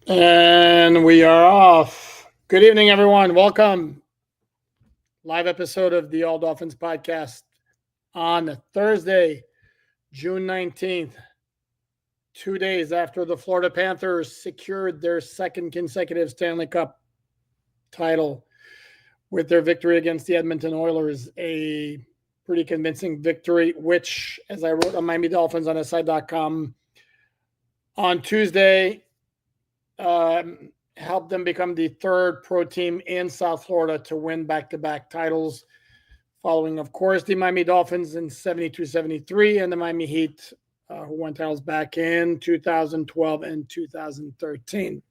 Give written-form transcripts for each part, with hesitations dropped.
And we are off. Good evening, everyone. Welcome. Live episode of the All Dolphins podcast on Thursday, June 19th, 2 days after the Florida Panthers secured their second consecutive Stanley Cup title with their victory against the Edmonton Oilers. A pretty convincing victory, which, as I wrote on Miami Dolphins on SI.com on Tuesday, helped them become the third pro team in South Florida to win back-to-back titles, following, of course, the Miami Dolphins in 72-73 and the Miami Heat, who won titles back in 2012 and 2013.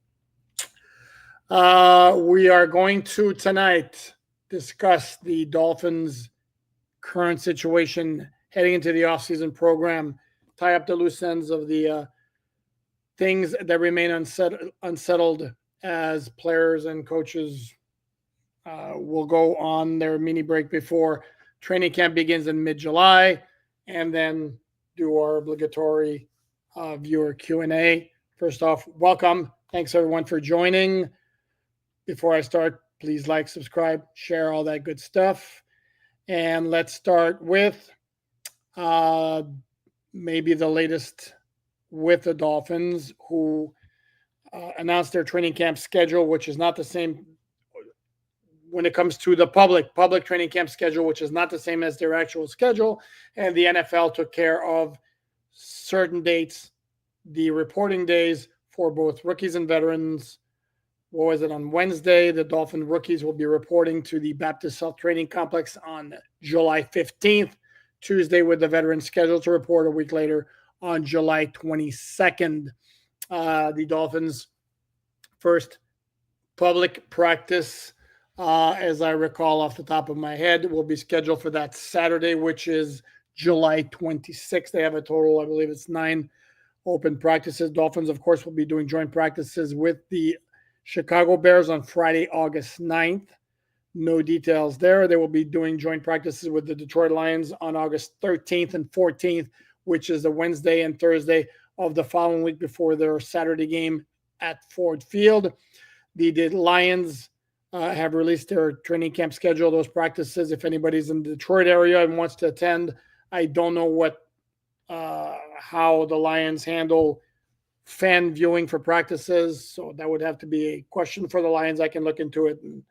We are going to tonight discuss the Dolphins' current situation heading into the offseason program, tie up the loose ends of the things that remain unsettled as players and coaches will go on their mini break before training camp begins in mid-July, and then do our obligatory viewer Q&A. First off, welcome. Thanks, everyone, for joining. Before I start, please like, subscribe, share, all that good stuff. And let's start with maybe the latest with the Dolphins, who announced their training camp schedule, which is not the same when it comes to the public training camp schedule, which is not the same as their actual schedule. And the NFL took care of certain dates, the reporting days for both rookies and veterans. What was it? On Wednesday, the Dolphin rookies will be reporting to the Baptist Health Training Complex on July 15th. Tuesday, with the veterans scheduled to report a week later on July 22nd. The Dolphins' first public practice, as I recall off the top of my head, will be scheduled for that Saturday, which is July 26th. They have a total, I believe it's 9 open practices. Dolphins, of course, will be doing joint practices with the Chicago Bears on Friday, August 9th. No details there. They will be doing joint practices with the Detroit Lions on August 13th and 14th, which is the Wednesday and Thursday of the following week before their Saturday game at Ford Field. The Lions have released their training camp schedule, those practices. If anybody's in the Detroit area and wants to attend, I don't know how the Lions handle fan viewing for practices, so that would have to be a question for the Lions. I can look into it and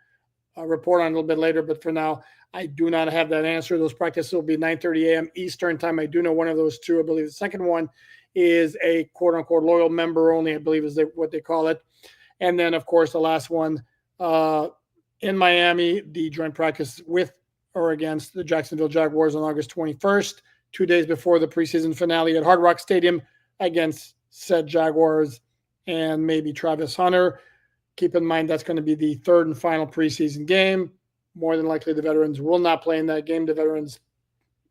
report on a little bit later, but for now, I do not have that answer. Those practices will be 9:30 a.m. Eastern time. I do know one of those two. I believe the second one is a quote-unquote loyal member only, I believe is what they call it. And then, of course, the last one in Miami, the joint practice with or against the Jacksonville Jaguars on August 21st, 2 days before the preseason finale at Hard Rock Stadium against said Jaguars and maybe Travis Hunter. Keep in mind that's going to be the third and final preseason game. More than likely, the veterans will not play in that game. The veterans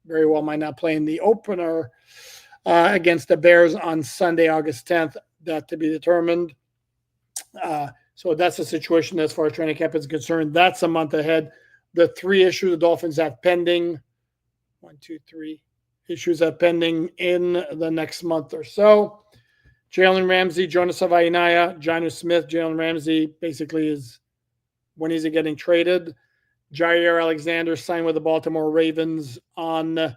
very well might not play in the opener against the Bears on Sunday, August 10th. That to be determined. So that's the situation as far as training camp is concerned. That's a month ahead. The 3 issues the Dolphins have pending, 1, 2, 3 issues have pending in the next month or so. Jalen Ramsey, Jonnu Smith, Jonnu Smith. Jalen Ramsey basically is, when is he getting traded? Jair Alexander signed with the Baltimore Ravens on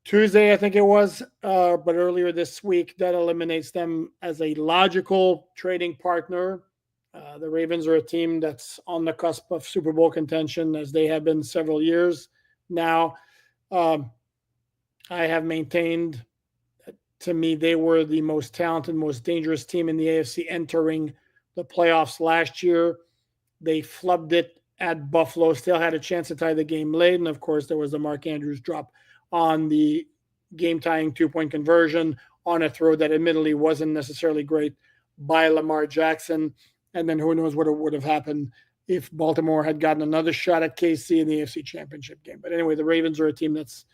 Tuesday, I think it was, but earlier this week. That eliminates them as a logical trading partner. The Ravens are a team that's on the cusp of Super Bowl contention, as they have been several years now. I have maintained, to me, they were the most talented, most dangerous team in the AFC entering the playoffs last year. They flubbed it at Buffalo, still had a chance to tie the game late. And, of course, there was the Mark Andrews drop on the game-tying 2-point conversion on a throw that admittedly wasn't necessarily great by Lamar Jackson. And then who knows what would have happened if Baltimore had gotten another shot at KC in the AFC Championship game. But anyway, the Ravens are a team that's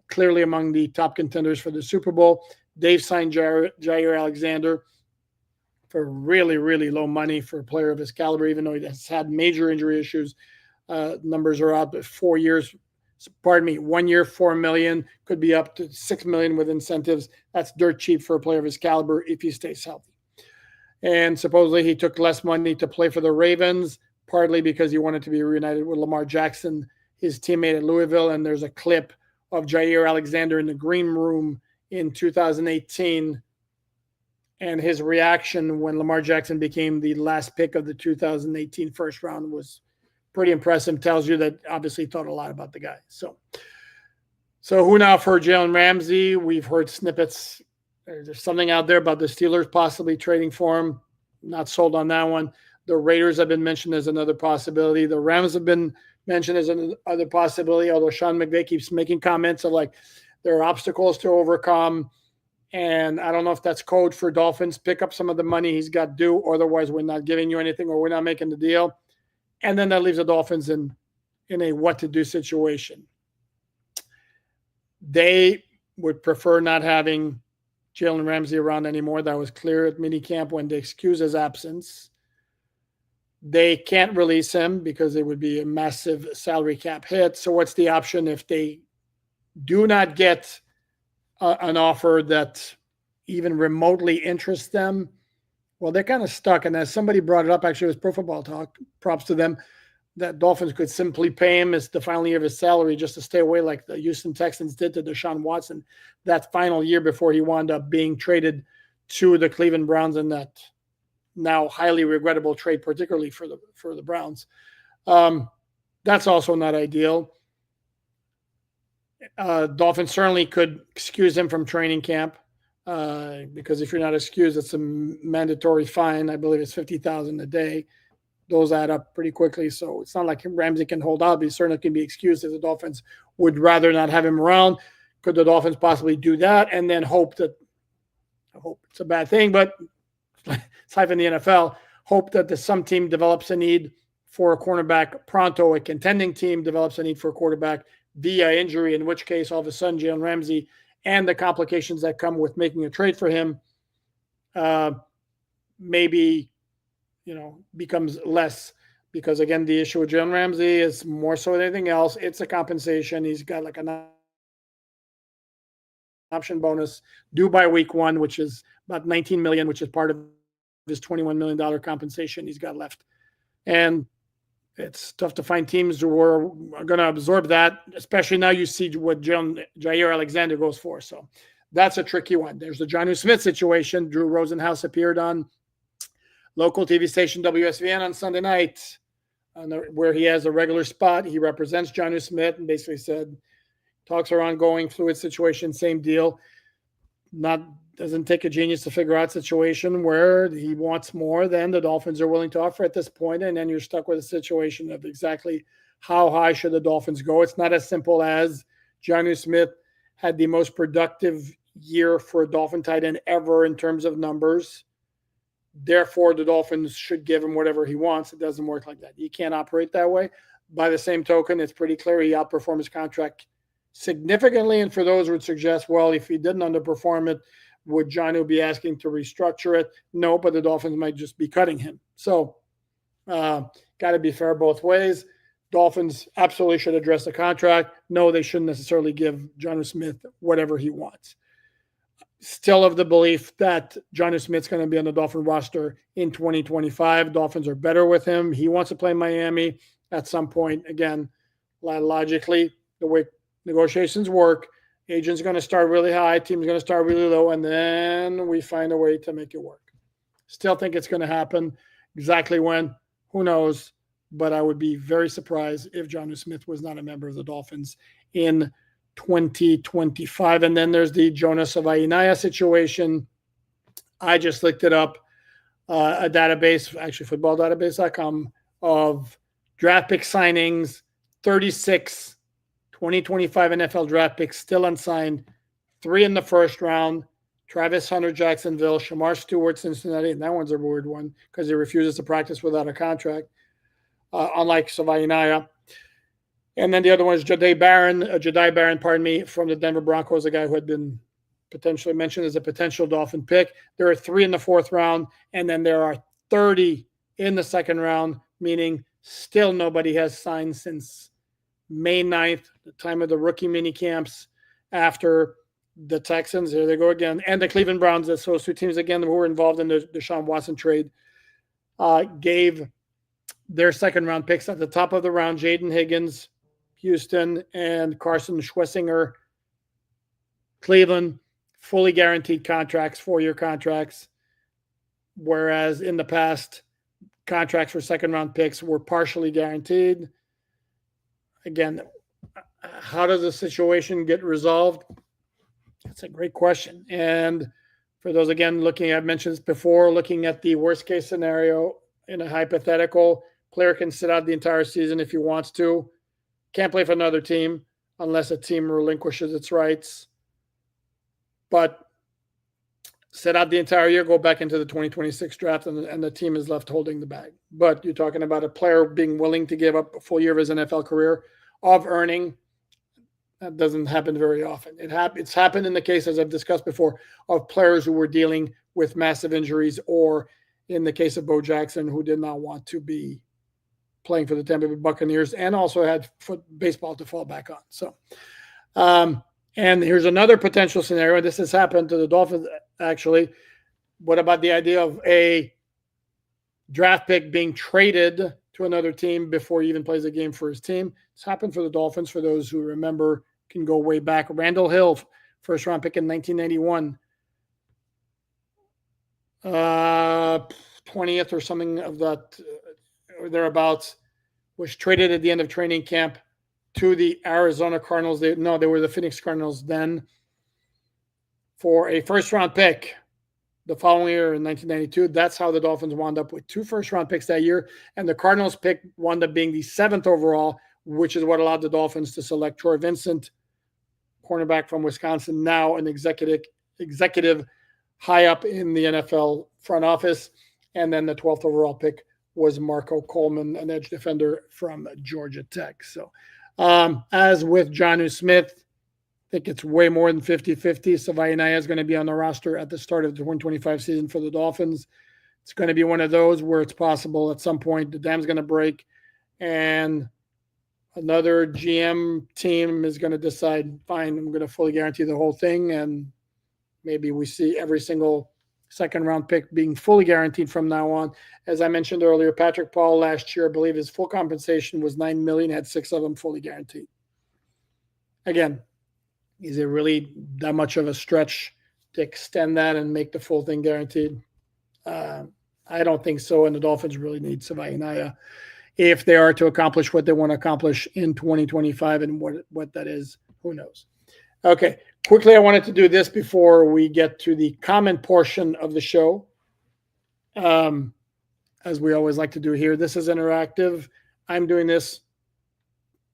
clearly among the top contenders for the Super Bowl. They've signed Jair Alexander for really, really low money for a player of his caliber, even though he has had major injury issues. Numbers are out, but 4 years, 1 year, $4 million, could be up to $6 million with incentives. That's dirt cheap for a player of his caliber if he stays healthy. And supposedly he took less money to play for the Ravens, partly because he wanted to be reunited with Lamar Jackson, his teammate at Louisville. And there's a clip of Jair Alexander in the green room in 2018 and his reaction when Lamar Jackson became the last pick of the 2018 first round was pretty impressive. Tells you that obviously he thought a lot about the guy. So who now for Jalen Ramsey? We've heard snippets. There's something out there about the Steelers possibly trading for him. Not sold on that one. The Raiders have been mentioned as another possibility. The Rams have been mentioned as another possibility, although Sean McVay keeps making comments of like there are obstacles to overcome. And I don't know if that's code for Dolphins. Pick up some of the money he's got due. Otherwise, we're not giving you anything or we're not making the deal. And then that leaves the Dolphins in a what-to-do situation. They would prefer not having Jalen Ramsey around anymore. That was clear at minicamp when they excused his absence. They can't release him because it would be a massive salary cap hit. So what's the option if they do not get an offer that even remotely interests them? Well, they're kind of stuck. And as somebody brought it up, actually, it was Pro Football Talk, props to them, that Dolphins could simply pay him as the final year of his salary just to stay away like the Houston Texans did to Deshaun Watson that final year before he wound up being traded to the Cleveland Browns in that now highly regrettable trade, particularly for the Browns. That's also not ideal. Dolphins certainly could excuse him from training camp because if you're not excused, it's a mandatory fine. I believe it's $50,000 a day. Those add up pretty quickly. So it's not like Ramsey can hold out, but he certainly can be excused if the Dolphins would rather not have him around. Could the Dolphins possibly do that and then hope it's a bad thing, but it's life in the NFL, hope that some team develops a need for a cornerback pronto, a contending team develops a need for a quarterback via injury, in which case all of a sudden Jalen Ramsey and the complications that come with making a trade for him maybe becomes less, because again, the issue with Jalen Ramsey is more so than anything else. It's a compensation. He's got like an option bonus due by week 1, which is about $19 million, which is part of his $21 million compensation he's got left. And it's tough to find teams who are going to absorb that, especially now you see what Jair Alexander goes for. So that's a tricky one. There's the Jonnu Smith situation. Drew Rosenhaus appeared on local TV station WSVN on Sunday night, where he has a regular spot. He represents Jonnu Smith and basically said, talks are ongoing, fluid situation, same deal. Doesn't take a genius to figure out a situation where he wants more than the Dolphins are willing to offer at this point, and then you're stuck with a situation of exactly how high should the Dolphins go. It's not as simple as Jonnu Smith had the most productive year for a Dolphin tight end ever in terms of numbers. Therefore, the Dolphins should give him whatever he wants. It doesn't work like that. You can't operate that way. By the same token, it's pretty clear he outperformed his contract significantly. And for those who would suggest, well, if he didn't underperform it, would Jonnu be asking to restructure it? No, but the Dolphins might just be cutting him. So got to be fair both ways. Dolphins absolutely should address the contract. No, they shouldn't necessarily give Jonnu Smith whatever he wants. Still of the belief that Jonnu Smith's going to be on the Dolphin roster in 2025. Dolphins are better with him. He wants to play Miami at some point. Again, logically, the way negotiations work, agent's going to start really high, team's going to start really low, and then we find a way to make it work. Still think it's going to happen. Exactly when, who knows, but I would be very surprised if Jonnu Smith was not a member of the Dolphins in 2025. And then there's the Jonas Avainaya situation. I just looked it up, a database, actually footballdatabase.com, of draft pick signings, 36 2025 NFL draft picks still unsigned, 3 in the first round. Travis Hunter, Jacksonville, Shamar Stewart, Cincinnati, and that one's a weird one because he refuses to practice without a contract, unlike Savainaya. And then the other one is Jahdae Barron, from the Denver Broncos, a guy who had been potentially mentioned as a potential Dolphin pick. There are 3 in the 4th round, and then there are 30 in the 2nd round, meaning still nobody has signed since May 9th, the time of the rookie mini camps, after the Texans, here they go again, and the Cleveland Browns, those two teams again who were involved in the Deshaun Watson trade, gave their second-round picks at the top of the round, Jaden Higgins, Houston, and Carson Schwessinger, Cleveland, fully guaranteed contracts, 4-year contracts, whereas in the past, contracts for second-round picks were partially guaranteed. Again, how does the situation get resolved? That's a great question. And for those, again, I mentioned this before, looking at the worst-case scenario in a hypothetical, player can sit out the entire season if he wants to. Can't play for another team unless a team relinquishes its rights. But sit out the entire year, go back into the 2026 draft, and the team is left holding the bag. But you're talking about a player being willing to give up a full year of his NFL career of earning. That doesn't happen very often. It's happened in the case, as I've discussed before, of players who were dealing with massive injuries, or in the case of Bo Jackson, who did not want to be playing for the Tampa Bay Buccaneers and also had baseball to fall back on. So, and here's another potential scenario. This has happened to the Dolphins, actually. What about the idea of a draft pick being traded to another team before he even plays a game for his team? It's happened for the Dolphins. For those who remember, can go way back. Randall Hill, first-round pick in 1991. 20th or something of that, or thereabouts, was traded at the end of training camp to the Arizona Cardinals. They were the Phoenix Cardinals then, for a first-round pick the following year in 1992. That's how the Dolphins wound up with 2 first-round picks that year, and the Cardinals pick wound up being the 7th overall, which is what allowed the Dolphins to select Troy Vincent, cornerback from Wisconsin, now an executive high up in the NFL front office. And then the 12th overall pick was Marco Coleman, an edge defender from Georgia Tech. So as with Jonnu Smith, I think it's way more than 50-50. Savaiinaea is going to be on the roster at the start of the 2025 season for the Dolphins. It's going to be one of those where it's possible at some point the dam's going to break and another GM team is going to decide, fine, I'm going to fully guarantee the whole thing. And maybe we see every single second-round pick being fully guaranteed from now on. As I mentioned earlier, Patrick Paul last year, I believe his full compensation was $9 million, had 6 of them fully guaranteed. Again, is it really that much of a stretch to extend that and make the full thing guaranteed? I don't think so, and the Dolphins really need Savaiinaea if they are to accomplish what they want to accomplish in 2025, and what that is, who knows. Okay, quickly, I wanted to do this before we get to the comment portion of the show. As we always like to do here, this is interactive. I'm doing this,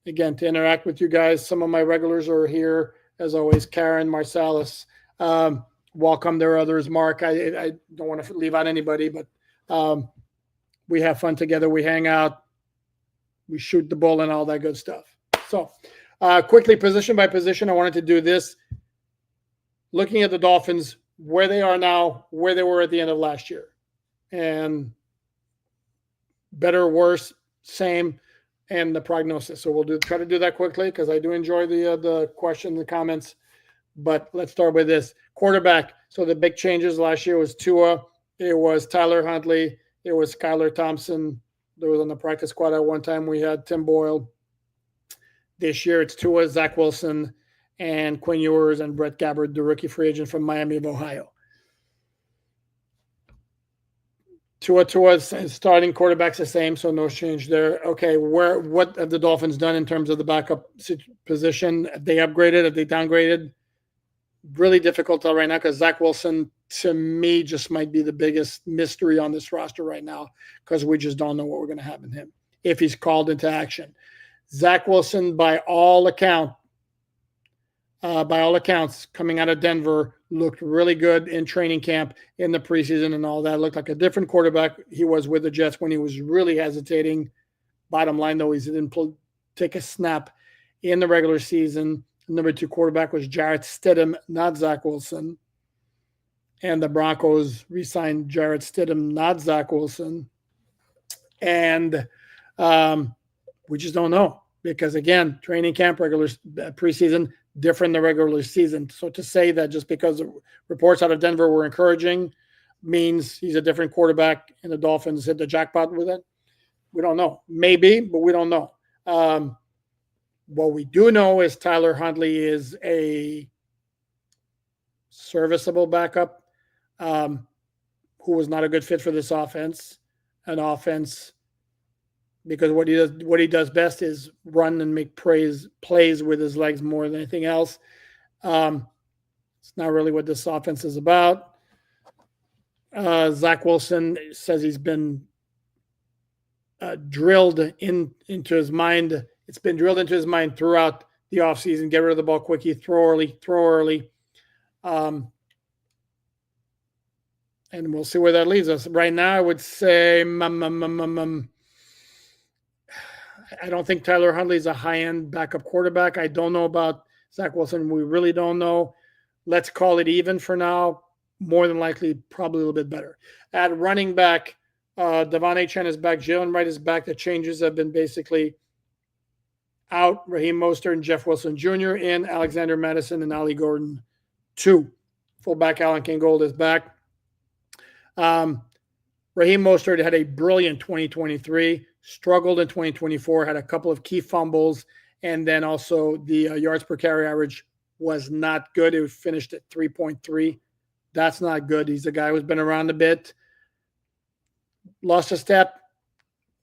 again, to interact with you guys. Some of my regulars are here, as always, Karen, Marsalis. Welcome. There are others. Mark, I don't want to leave out anybody, but we have fun together. We hang out. We shoot the bull and all that good stuff. So quickly, position by position, I wanted to do this. Looking at the Dolphins, where they are now, where they were at the end of last year. And better, worse, same, and the prognosis. So we'll try to do that quickly because I do enjoy the questions and comments. But let's start with this. Quarterback. So the big changes last year was Tua. It was Tyler Huntley. It was Skylar Thompson. There was on the practice squad at one time. We had Tim Boyle. This year it's Tua, Zach Wilson, and Quinn Ewers and Brett Gabbard, the rookie free agent from Miami of Ohio. Tua's starting quarterback's the same, so no change there. Okay, what have the Dolphins done in terms of the backup position? Have they upgraded? Have they downgraded? Really difficult to tell right now because Zach Wilson, to me, just might be the biggest mystery on this roster right now because we just don't know what we're going to have in him if he's called into action. Zach Wilson, by all accounts, coming out of Denver, looked really good in training camp, in the preseason and all that. Looked like a different quarterback he was with the Jets when he was really hesitating. Bottom line, though, he didn't take a snap in the regular season. Number 2 quarterback was Jarrett Stidham, not Zach Wilson. And the Broncos re-signed Jarrett Stidham, not Zach Wilson. And we just don't know because, again, training camp, regular preseason, different than the regular season. So to say that just because the reports out of Denver were encouraging means he's a different quarterback and the Dolphins hit the jackpot with it, we don't know. Maybe, but we don't know. What we do know is Tyler Huntley is a serviceable backup who was not a good fit for this offense. An offense, because what he does best is run and make plays with his legs more than anything else. It's not really what this offense is about. Zach Wilson says he's been drilled into his mind. It's been drilled into his mind throughout the offseason. Get rid of the ball quickly, throw early. And we'll see where that leads us. Right now, I would say I don't think Tyler Huntley is a high-end backup quarterback. I don't know about Zach Wilson. We really don't know. Let's call it even for now. More than likely, probably a little bit better. At running back, Devon Chen is back. Jalen Wright is back. The changes have been basically out. Raheem Mostert and Jeff Wilson Jr. in. Alexander Madison and Ali Gordon 2. Fullback Alan Kingold is back. Raheem Mostert had a brilliant 2023, struggled in 2024, had a couple of key fumbles, and then also the yards per carry average was not good. It finished at 3.3. That's not good. He's a guy who's been around a bit. Lost a step.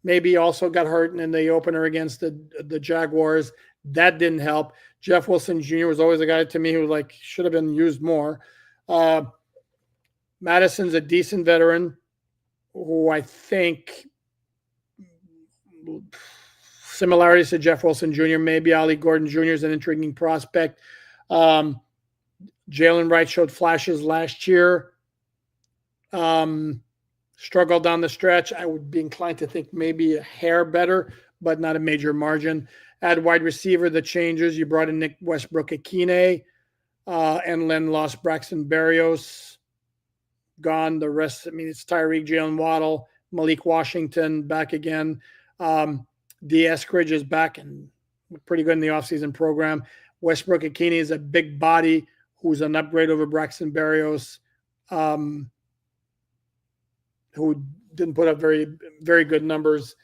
Maybe also got hurt in the opener against the Jaguars. That didn't help. Jeff Wilson Jr. was always a guy to me who should have been used more. Madison's a decent veteran who I think similarities to Jeff Wilson Jr. Maybe Ali Gordon Jr. is an intriguing prospect. Jalen Wright showed flashes last year. Struggled down the stretch. I would be inclined to think maybe a hair better, but not a major margin. At wide receiver, the changes, you brought in Nick Westbrook-Akine and then lost Braxton Berrios. Gone. The rest, it's Tyreek, Jalen Waddle, Malik Washington back again. D. Eskridge is back and pretty good in the offseason program. Westbrook-Akine is a big body who's an upgrade over Braxton Berrios, who didn't put up very, very good numbers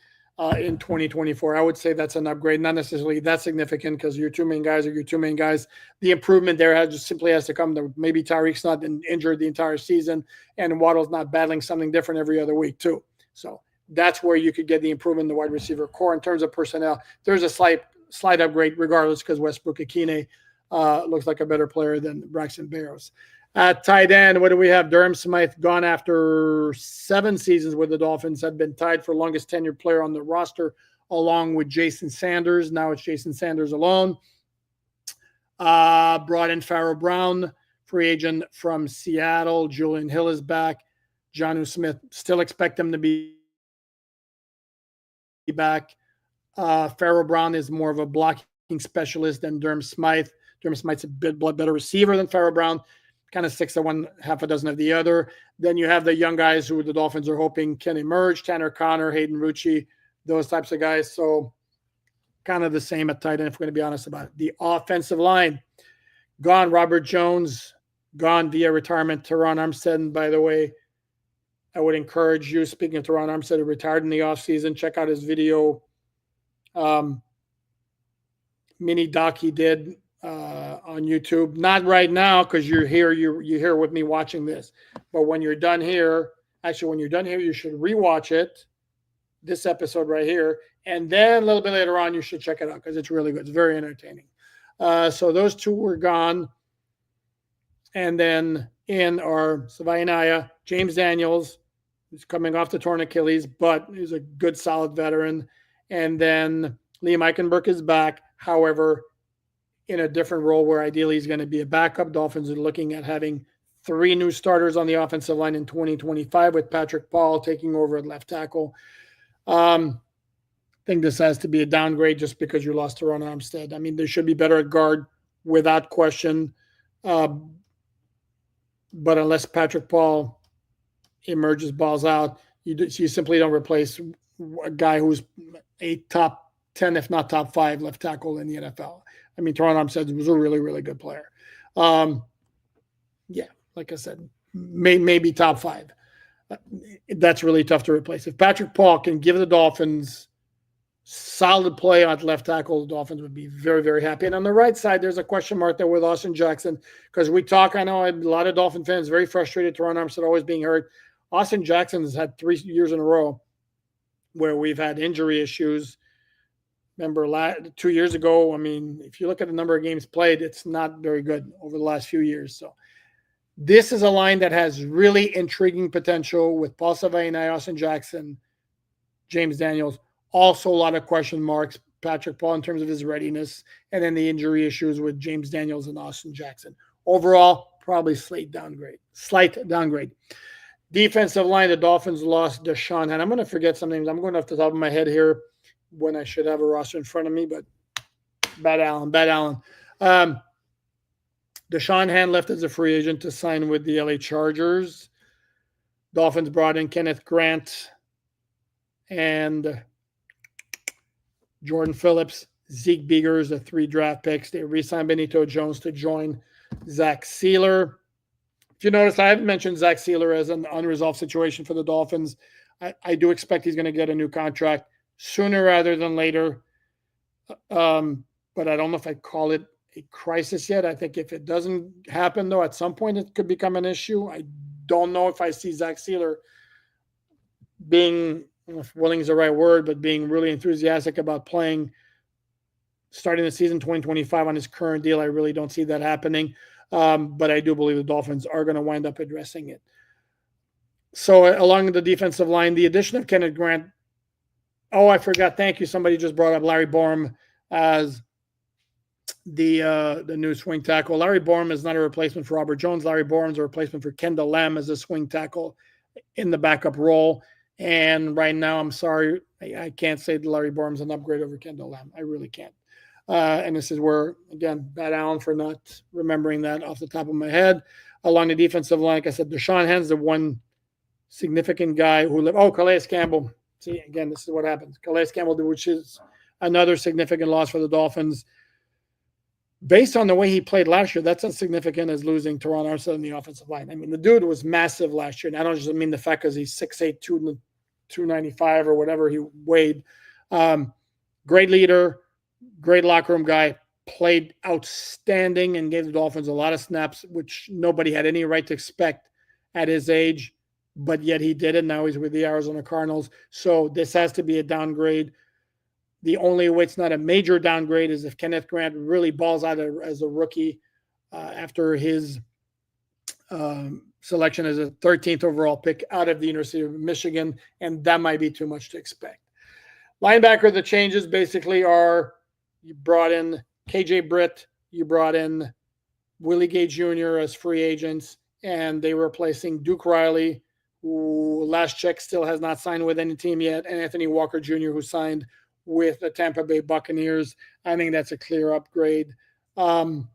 in 2024. I would say that's an upgrade, not necessarily that significant because your two main guys are your two main guys. The improvement there just simply has to come. Maybe Tyreek's not been injured the entire season and Waddle's not battling something different every other week too. So that's where you could get the improvement in the wide receiver core. In terms of personnel, there's a slight upgrade regardless because Westbrook-Akine looks like a better player than Braxton Berrios. At tight end, what do we have? Durham Smythe, gone after 7 seasons with the Dolphins, had been tied for longest tenured player on the roster, along with Jason Sanders. Now it's Jason Sanders alone. Brought in Pharaoh Brown, free agent from Seattle. Julian Hill is back. Jonnu Smith, still expect him to be back. Pharaoh Brown is more of a blocking specialist than Durham Smythe. Durham Smythe's a bit better receiver than Pharaoh Brown. Kind of 6 of one, half a dozen of the other. Then you have the young guys who the Dolphins are hoping can emerge. Tanner Connor, Hayden Rucci, those types of guys. So kind of the same at tight end, if we're going to be honest about it. The offensive line, gone. Robert Jones, gone via retirement. Teron Armstead, by the way, I would encourage you, speaking of Teron Armstead, who retired in the offseason, check out his video mini doc he did on YouTube. Not right now because you're here with me watching this. But when you're done here, you should rewatch it, this episode right here, and then a little bit later on, you should check it out because it's really good. It's very entertaining. So those two were gone. And then in are Savaianaya, James Daniels, who's coming off the torn Achilles, but he's a good, solid veteran. And then Liam Eichenberg is back. However, in a different role where ideally he's going to be a backup. Dolphins are looking at having 3 new starters on the offensive line in 2025 with Patrick Paul taking over at left tackle. I think this has to be a downgrade just because you lost to Ron Armstead. They should be better at guard without question. But unless Patrick Paul emerges, balls out, you simply don't replace a guy who's a top 10, if not top 5 left tackle in the NFL. I mean, Teron Armstead was a really, really good player. Yeah, like I said, maybe top 5. That's really tough to replace. If Patrick Paul can give the Dolphins solid play on left tackle, the Dolphins would be very, very happy. And on the right side, there's a question mark there with Austin Jackson, because I know a lot of Dolphin fans very frustrated, Teron Armstead always being hurt. Austin Jackson has had 3 years in a row where we've had injury issues. Remember 2 years ago, I mean, if you look at the number of games played, it's not very good over the last few years. So this is a line that has really intriguing potential with Paul Savaiinae, Austin Jackson, James Daniels. Also a lot of question marks, Patrick Paul in terms of his readiness, and then the injury issues with James Daniels and Austin Jackson. Overall, probably slight downgrade. Defensive line, the Dolphins lost Deshaun, and I'm going to forget some names. I'm going off the top of my head here when I should have a roster in front of me, but bad Alain. Deshaun Hand left as a free agent to sign with the LA Chargers. Dolphins brought in Kenneth Grant and Jordan Phillips, Zeke Biegers, the 3 draft picks. They re-signed Benito Jones to join Zach Sealer. If you notice, I haven't mentioned Zach Sealer as an unresolved situation for the Dolphins. I do expect he's going to get a new contract sooner rather than later. But I don't know if I'd call it a crisis yet. I think if it doesn't happen, though, at some point it could become an issue. I don't know if I see Zach Sealer being, if willing is the right word, but being really enthusiastic about playing, starting the season 2025 on his current deal. I really don't see that happening. But I do believe the Dolphins are going to wind up addressing it. So along the defensive line, the addition of Kenneth Grant. Oh, I forgot. Thank you. Somebody just brought up Larry Borom as the new swing tackle. Larry Borom is not a replacement for Robert Jones. Larry Borom is a replacement for Kendall Lamm as a swing tackle in the backup role. And right now, I'm sorry, I can't say that Larry Borom is an upgrade over Kendall Lamm. I really can't. And this is where, again, bad Alain for not remembering that off the top of my head. Along the defensive line, like I said, Deshaun Hand's the one significant guy who lived. Oh, Calais Campbell. See, again, this is what happens. Calais Campbell, which is another significant loss for the Dolphins. Based on the way he played last year, that's as significant as losing Teron Armstead in the offensive line. I mean, the dude was massive last year. And I don't just mean the fact because he's 6'8", 295 or whatever he weighed. Great leader, great locker room guy, played outstanding and gave the Dolphins a lot of snaps, which nobody had any right to expect at his age, but yet he did it. Now he's with the Arizona Cardinals. So this has to be a downgrade. The only way it's not a major downgrade is if Kenneth Grant really balls out as a rookie after his selection as a 13th overall pick out of the University of Michigan, and that might be too much to expect. Linebacker, the changes basically are you brought in KJ Britt, you brought in Willie Gay Jr. as free agents, and they were replacing Duke Riley, who last check still has not signed with any team yet, and Anthony Walker Jr., who signed with the Tampa Bay Buccaneers. I think that's a clear upgrade. And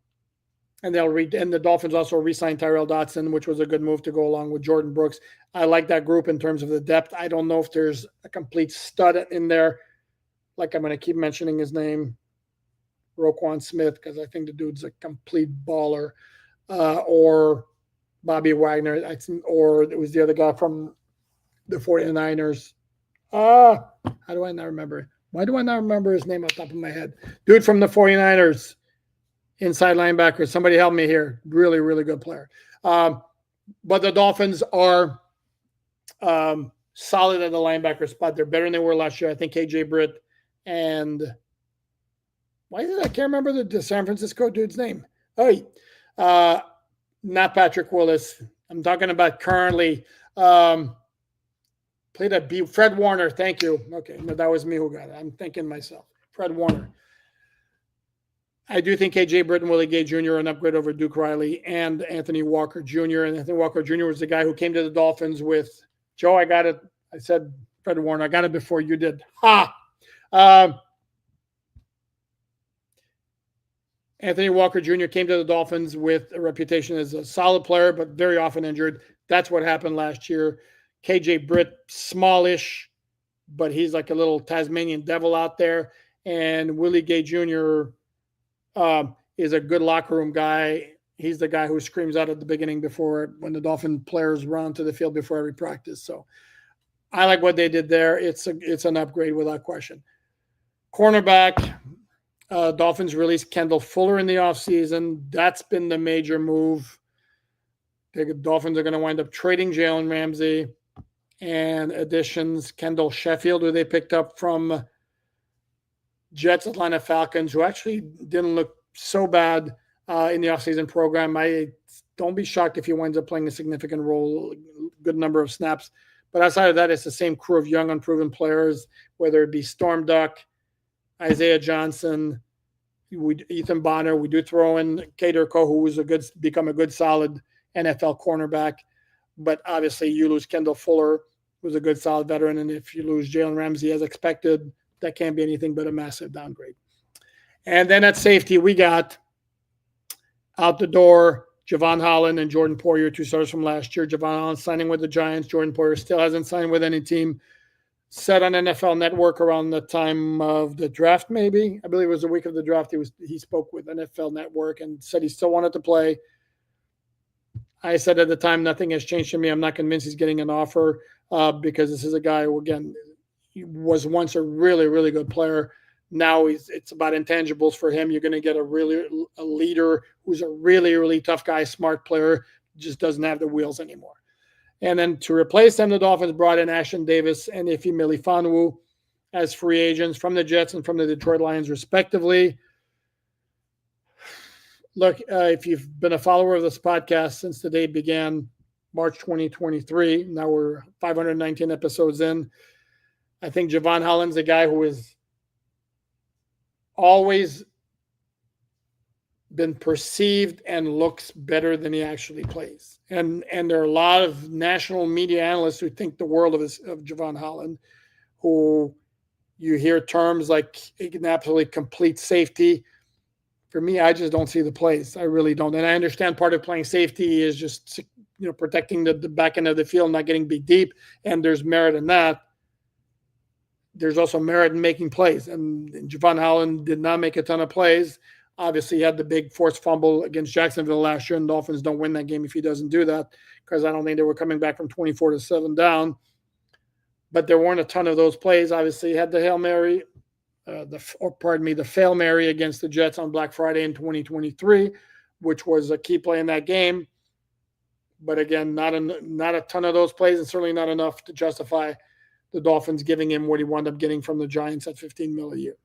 the Dolphins also re-signed Tyrell Dotson, which was a good move to go along with Jordan Brooks. I like that group in terms of the depth. I don't know if there's a complete stud in there. Like I'm going to keep mentioning his name, Roquan Smith, because I think the dude's a complete baller. Or Bobby Wagner, or it was the other guy from the 49ers. How do I not remember? Why do I not remember his name off the top of my head? Dude from the 49ers, inside linebacker. Somebody help me here. Really, really good player. But the Dolphins are solid at the linebacker spot. They're better than they were last year. I think KJ Britt and I can't remember the San Francisco dude's name. Oh, not Patrick Willis. I'm talking about currently. Played at Fred Warner. Thank you. Okay, no, that was me who got it. I'm thinking myself. Fred Warner. I do think KJ Britt and Willie Gay Jr. are an upgrade over Duke Riley and Anthony Walker Jr. And Anthony Walker Jr. was the guy who came to the Dolphins with, Joe, I got it. I said Fred Warner. I got it before you did. Anthony Walker Jr. came to the Dolphins with a reputation as a solid player, but very often injured. That's what happened last year. KJ Britt, smallish, but he's like a little Tasmanian devil out there. And Willie Gay Jr., is a good locker room guy. He's the guy who screams out at the beginning when the Dolphin players run to the field before every practice. So I like what they did there. It's an upgrade without question. Cornerback, Dolphins released Kendall Fuller in the offseason. That's been the major move. The Dolphins are going to wind up trading Jalen Ramsey, and additions Kendall Sheffield, who they picked up from Jets, Atlanta Falcons, who actually didn't look so bad in the offseason program. Don't be shocked if he winds up playing a significant role, good number of snaps. But outside of that, it's the same crew of young, unproven players, whether it be Storm Duck, Isaiah Johnson, Ethan Bonner. We do throw in Kader Ko, who was become a good, solid NFL cornerback. But obviously, you lose Kendall Fuller, who's a good, solid veteran. And if you lose Jalen Ramsey as expected, that can't be anything but a massive downgrade. And then at safety, we got out the door Javon Holland and Jordan Poyer, two starters from last year. Javon Holland signing with the Giants. Jordan Poyer still hasn't signed with any team. Said on NFL Network around the time of the draft, maybe. I believe it was the week of the draft. He spoke with NFL Network and said he still wanted to play. I said at the time, nothing has changed to me. I'm not convinced he's getting an offer because this is a guy who, again, he was once a really, really good player. Now it's about intangibles for him. You're going to get a leader who's a really, really tough guy, smart player, just doesn't have the wheels anymore. And then to replace them, the Dolphins brought in Ashtyn Davis and Ife Melifonwu as free agents from the Jets and from the Detroit Lions, respectively. Look, if you've been a follower of this podcast since the day it began, March 2023, now we're 519 episodes in. I think Javon Holland's a guy who is always been perceived and looks better than he actually plays. And there are a lot of national media analysts who think the world of Javon Holland, who you hear terms like an absolutely complete safety. For me, I just don't see the plays. I really don't. And I understand part of playing safety is just, protecting the back end of the field, not getting beat deep. And there's merit in that. There's also merit in making plays. And Javon Holland did not make a ton of plays. Obviously, he had the big forced fumble against Jacksonville last year, and Dolphins don't win that game if he doesn't do that, because I don't think they were coming back from 24-7 down. But there weren't a ton of those plays. Obviously, he had the Hail Mary, the Fail Mary against the Jets on Black Friday in 2023, which was a key play in that game. But again, not a ton of those plays, and certainly not enough to justify the Dolphins giving him what he wound up getting from the Giants at $15 million a year.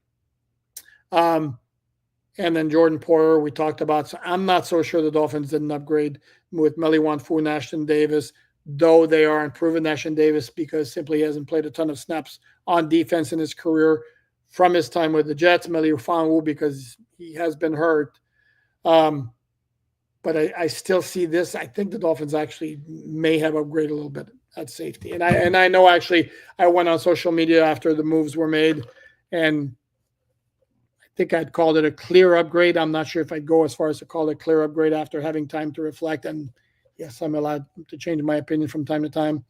And then Jordan Poyer, we talked about. So I'm not so sure the Dolphins didn't upgrade with Melifonwu and Ashtyn Davis, though they are improving Ashtyn Davis because simply he hasn't played a ton of snaps on defense in his career from his time with the Jets. Melifonwu because he has been hurt. But I still see this. I think the Dolphins actually may have upgraded a little bit at safety. And I know actually I went on social media after the moves were made, and I think I'd called it a clear upgrade. I'm not sure if I'd go as far as to call it a clear upgrade after having time to reflect. And yes, I'm allowed to change my opinion from time to time.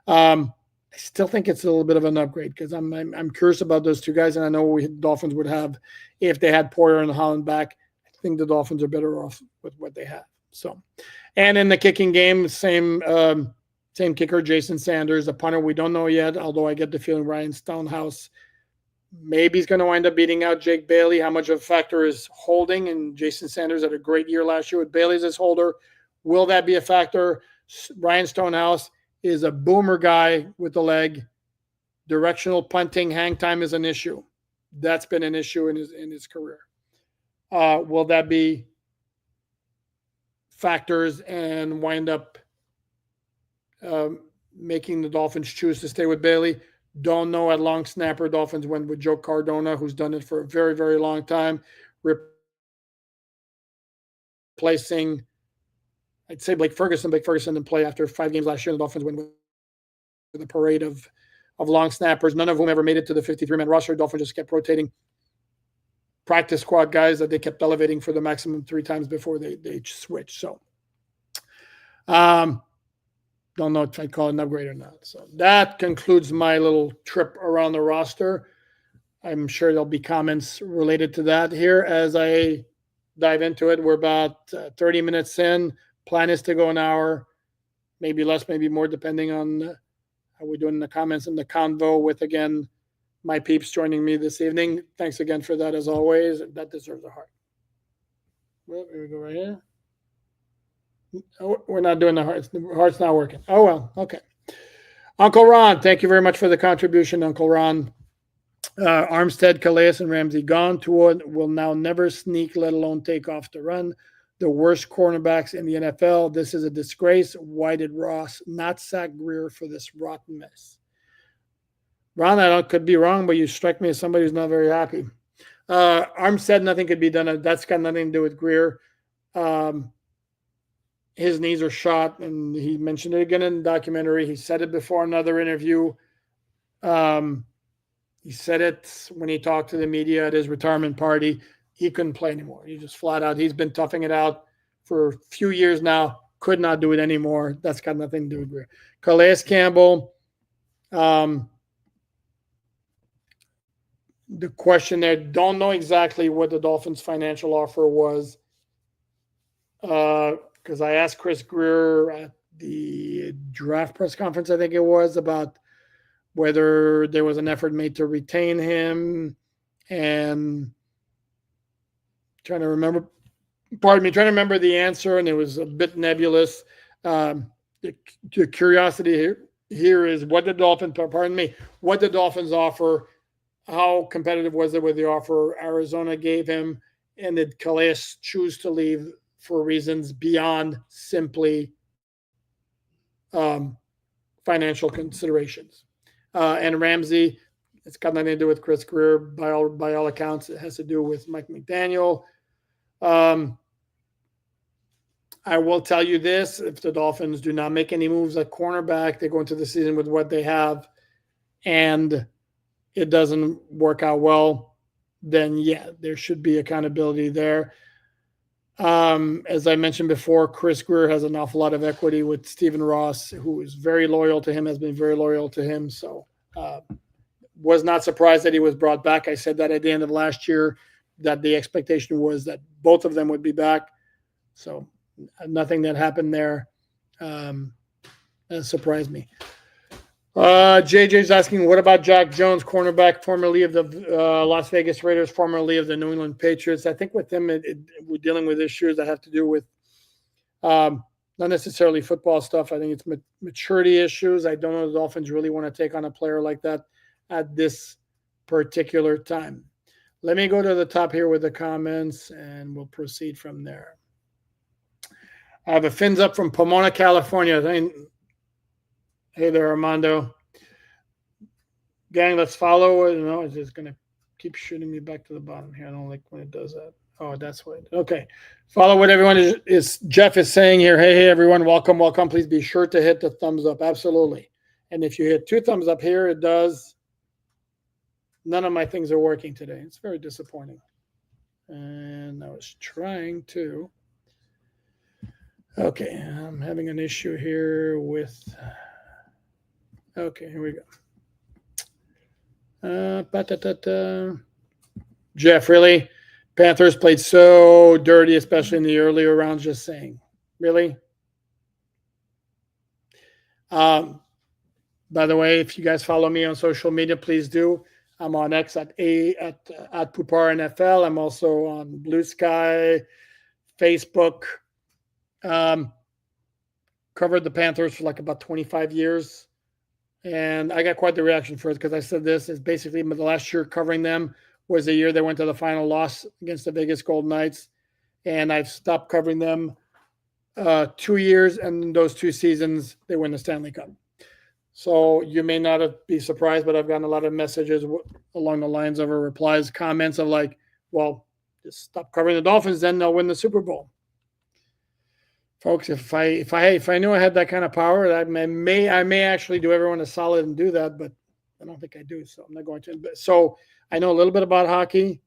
I still think it's a little bit of an upgrade because I'm curious about those two guys, and I know the Dolphins would have if they had Poyer and Holland back. I think the Dolphins are better off with what they have. So, and in the kicking game, same kicker, Jason Sanders, a punter we don't know yet. Although I get the feeling Ryan Stonehouse maybe he's going to wind up beating out Jake Bailey. How much of a factor is holding? And Jason Sanders had a great year last year with Bailey as his holder. Will that be a factor? Ryan Stonehouse is a boomer guy with the leg. Directional punting, hang time is an issue. That's been an issue in his career. Will that be factors and wind up making the Dolphins choose to stay with Bailey? Don't know. At long snapper, Dolphins went with Joe Cardona, who's done it for a very, very long time, replacing, I'd say, Blake Ferguson. Blake Ferguson didn't play after 5 games last year. The Dolphins went with a parade of long snappers, none of whom ever made it to the 53-man roster. Dolphins just kept rotating practice squad guys that they kept elevating for the maximum 3 times before they switched. So, don't know if I'd call it an upgrade or not. So that concludes my little trip around the roster. I'm sure there'll be comments related to that here as I dive into it. We're about 30 minutes in. Plan is to go an hour, maybe less, maybe more, depending on how we're doing in the comments and the convo with, again, my peeps joining me this evening. Thanks again for that, as always. That deserves a heart. Well, here we go right here. Oh, we're not doing the hearts. The heart's not working. Oh, well, okay. Uncle Ron, thank you very much for the contribution, Uncle Ron. Armstead, Calais, and Ramsey gone. Tua will now never sneak, let alone take off the run. The worst cornerbacks in the NFL. This is a disgrace. Why did Ross not sack Greer for this rotten mess? Ron, I could be wrong, but you strike me as somebody who's not very happy. Armstead, nothing could be done. That's got nothing to do with Greer. His knees are shot, and he mentioned it again in the documentary. He said it before another interview. He said it when he talked to the media at his retirement party. He couldn't play anymore. He just flat out. He's been toughing it out for a few years now. Could not do it anymore. That's got nothing to do with Greer. Calais Campbell. The question there, don't know exactly what the Dolphins' financial offer was. Because I asked Chris Greer at the draft press conference, I think it was, about whether there was an effort made to retain him, and trying to remember the answer, and it was a bit nebulous. The curiosity here is what the Dolphins offer, how competitive was it with the offer Arizona gave him, and did Calais choose to leave for reasons beyond simply financial considerations? And Ramsey, it's got nothing to do with Chris Greer. By all accounts, it has to do with Mike McDaniel. I will tell you this: if the Dolphins do not make any moves at cornerback, they go into the season with what they have, and it doesn't work out well, then yeah, there should be accountability there. As I mentioned before, Chris Greer has an awful lot of equity with Stephen Ross, who is very loyal to him, has been very loyal to him. So was not surprised that he was brought back. I said that at the end of last year, that the expectation was that both of them would be back. So nothing that happened there surprised me. JJ's asking, what about Jack Jones, cornerback, formerly of the Las Vegas Raiders, formerly of the New England Patriots? I think with him, we're dealing with issues that have to do with not necessarily football stuff. I think it's maturity issues. I don't know if the Dolphins really want to take on a player like that at this particular time. Let me go to the top here with the comments, and we'll proceed from there. I have a fins up from Pomona, California. Hey there, Armando. Gang, let's follow. It's just going to keep shooting me back to the bottom here. I don't like when it does that. Oh, that's what. Okay. Follow what everyone is Jeff is saying here. Hey, everyone. Welcome. Please be sure to hit the thumbs up. Absolutely. And if you hit 2 thumbs up here, it does. None of my things are working today. It's very disappointing. And I was trying to. Okay. I'm having an issue here with. Okay, here we go. Jeff, really? Panthers played so dirty, especially in the earlier rounds, just saying. Really? By the way, if you guys follow me on social media, please do. I'm on X at Poupart NFL. I'm also on Blue Sky, Facebook. Covered the Panthers for like about 25 years. And I got quite the reaction for it because I said this is basically the last year covering them was the year they went to the final loss against the Vegas Golden Knights. And I've stopped covering them 2 years. And in those 2 seasons, they win the Stanley Cup. So you may not be surprised, but I've gotten a lot of messages along the lines of replies, comments of like, well, just stop covering the Dolphins, then they'll win the Super Bowl. Folks, if I knew I had that kind of power, I may actually do everyone a solid and do that, but I don't think I do, so I'm not going to. So I know a little bit about hockey,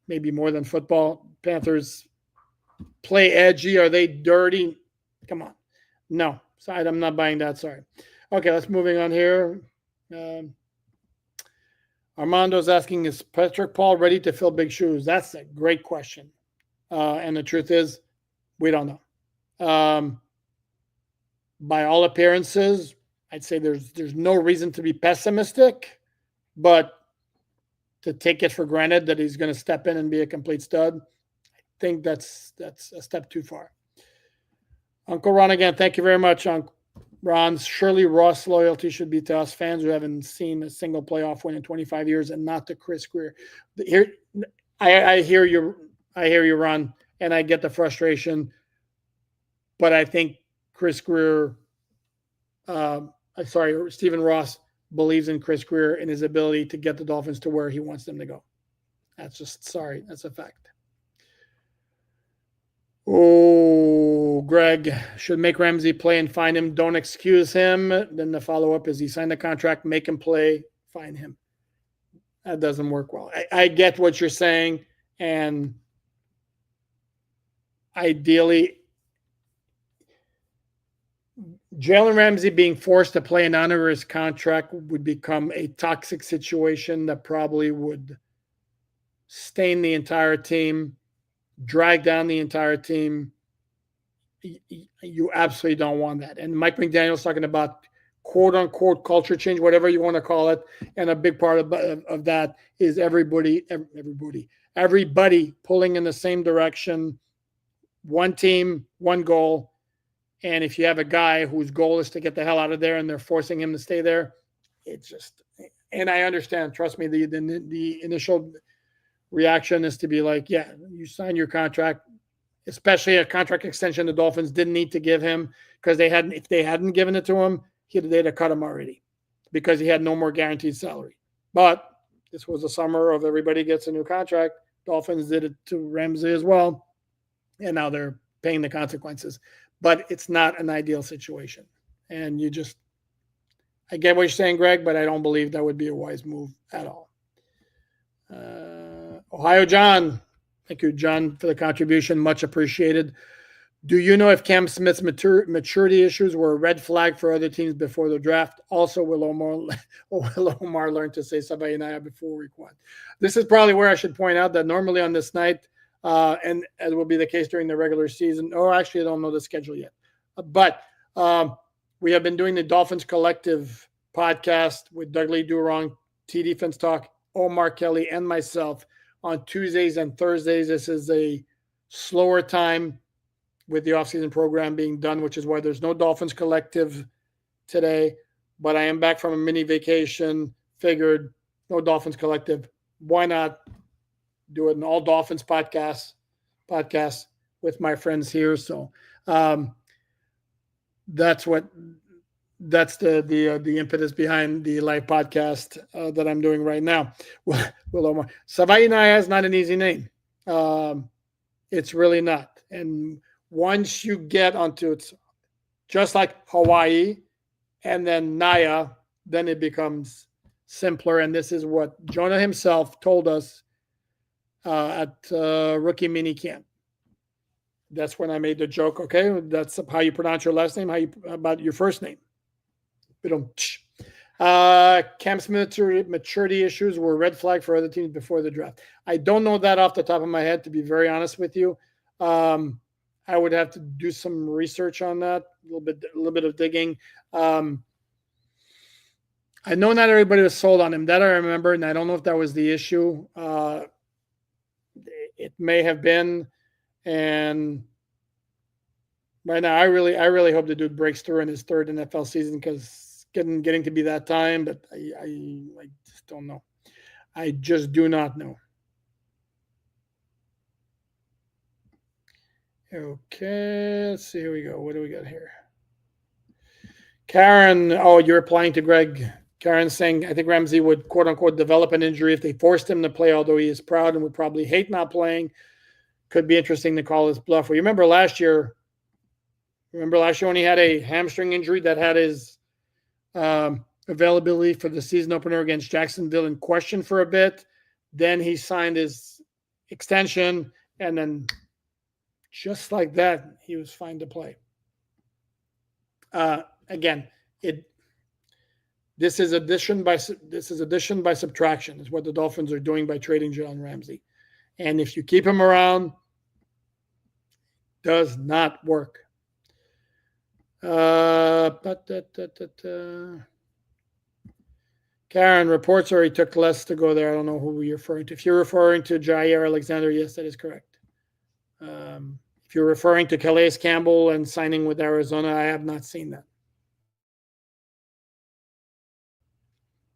maybe more than football. Panthers play edgy. Are they dirty? Come on. No, so I'm not buying that. Sorry. Okay, let's moving on here. Armando's asking, is Patrick Paul ready to fill big shoes? That's a great question. And the truth is, we don't know. By all appearances, I'd say there's no reason to be pessimistic, but to take it for granted that he's going to step in and be a complete stud, I think that's a step too far. Uncle Ron again, thank you very much, Uncle Ron. Surely Ross loyalty should be to us fans who haven't seen a single playoff win in 25 years, and not to Chris Greer. Here, I hear you, Ron, and I get the frustration, but I think Chris Greer, Stephen Ross believes in Chris Greer and his ability to get the Dolphins to where he wants them to go. That's a fact. Oh, Greg, should make Ramsey play and fine him. Don't excuse him. Then the follow-up is he signed the contract, make him play, fine him. That doesn't work well. I get what you're saying, and ideally, Jalen Ramsey being forced to play and honor his contract would become a toxic situation that probably would stain the entire team, drag down the entire team. You absolutely don't want that. And Mike McDaniel's talking about quote unquote culture change, whatever you want to call it. And a big part of that is everybody pulling in the same direction, one team, one goal. And if you have a guy whose goal is to get the hell out of there and they're forcing him to stay there, it's just, and I understand, trust me, the initial reaction is to be like, yeah, you sign your contract, especially a contract extension the Dolphins didn't need to give him, because if they hadn't given it to him, they'd have cut him already because he had no more guaranteed salary. But this was the summer of everybody gets a new contract. Dolphins did it to Ramsey as well, and now they're paying the consequences. But it's not an ideal situation. And I get what you're saying, Greg, but I don't believe that would be a wise move at all. Ohio John, thank you, John, for the contribution. Much appreciated. Do you know if Cam Smith's maturity issues were a red flag for other teams before the draft? Also, will Omar learn to say Sabayanaya before week 1? This is probably where I should point out that normally on this night, and as will be the case during the regular season, or actually I don't know the schedule yet, but we have been doing the Dolphins Collective podcast with Doug Lee Durong, T Defense Talk, Omar Kelly, and myself on Tuesdays and Thursdays. This is a slower time with the offseason program being done, which is why there's no Dolphins Collective today, but I am back from a mini vacation, figured no Dolphins Collective. Why not do an all Dolphins podcast with my friends here? So that's the impetus behind the live podcast that I'm doing right now. Omar, Savainaya is not an easy name. It's really not. And once you get onto it, just like Hawaii and then Naya, then it becomes simpler. And this is what Jonah himself told us at rookie mini camp. That's when I made the joke. Okay, that's how you pronounce your last name. About your first name? Cam Smith's maturity issues were a red flag for other teams before the draft. I don't know that off the top of my head, to be very honest with you. I would have to do some research on that, a little bit of digging. I know not everybody was sold on him. That I remember, and I don't know if that was the issue. It may have been, and right now, I really hope the dude breaks through in his third NFL season, because getting to be that time, but I just don't know. I just do not know. Okay, let's see. Here we go. What do we got here? Karen, you're applying to Greg. Karen saying, I think Ramsey would, quote unquote, develop an injury if they forced him to play, although he is proud and would probably hate not playing. Could be interesting to call his bluff. Well, you remember last year when he had a hamstring injury that had his availability for the season opener against Jacksonville in question for a bit. Then he signed his extension, and then just like that, he was fine to play. Again, this is addition by subtraction, is what the Dolphins are doing by trading Jalen Ramsey. And if you keep him around, does not work. Karen, reports already took less to go there. I don't know who you're referring to. If you're referring to Jair Alexander, yes, that is correct. If you're referring to Calais Campbell and signing with Arizona, I have not seen that.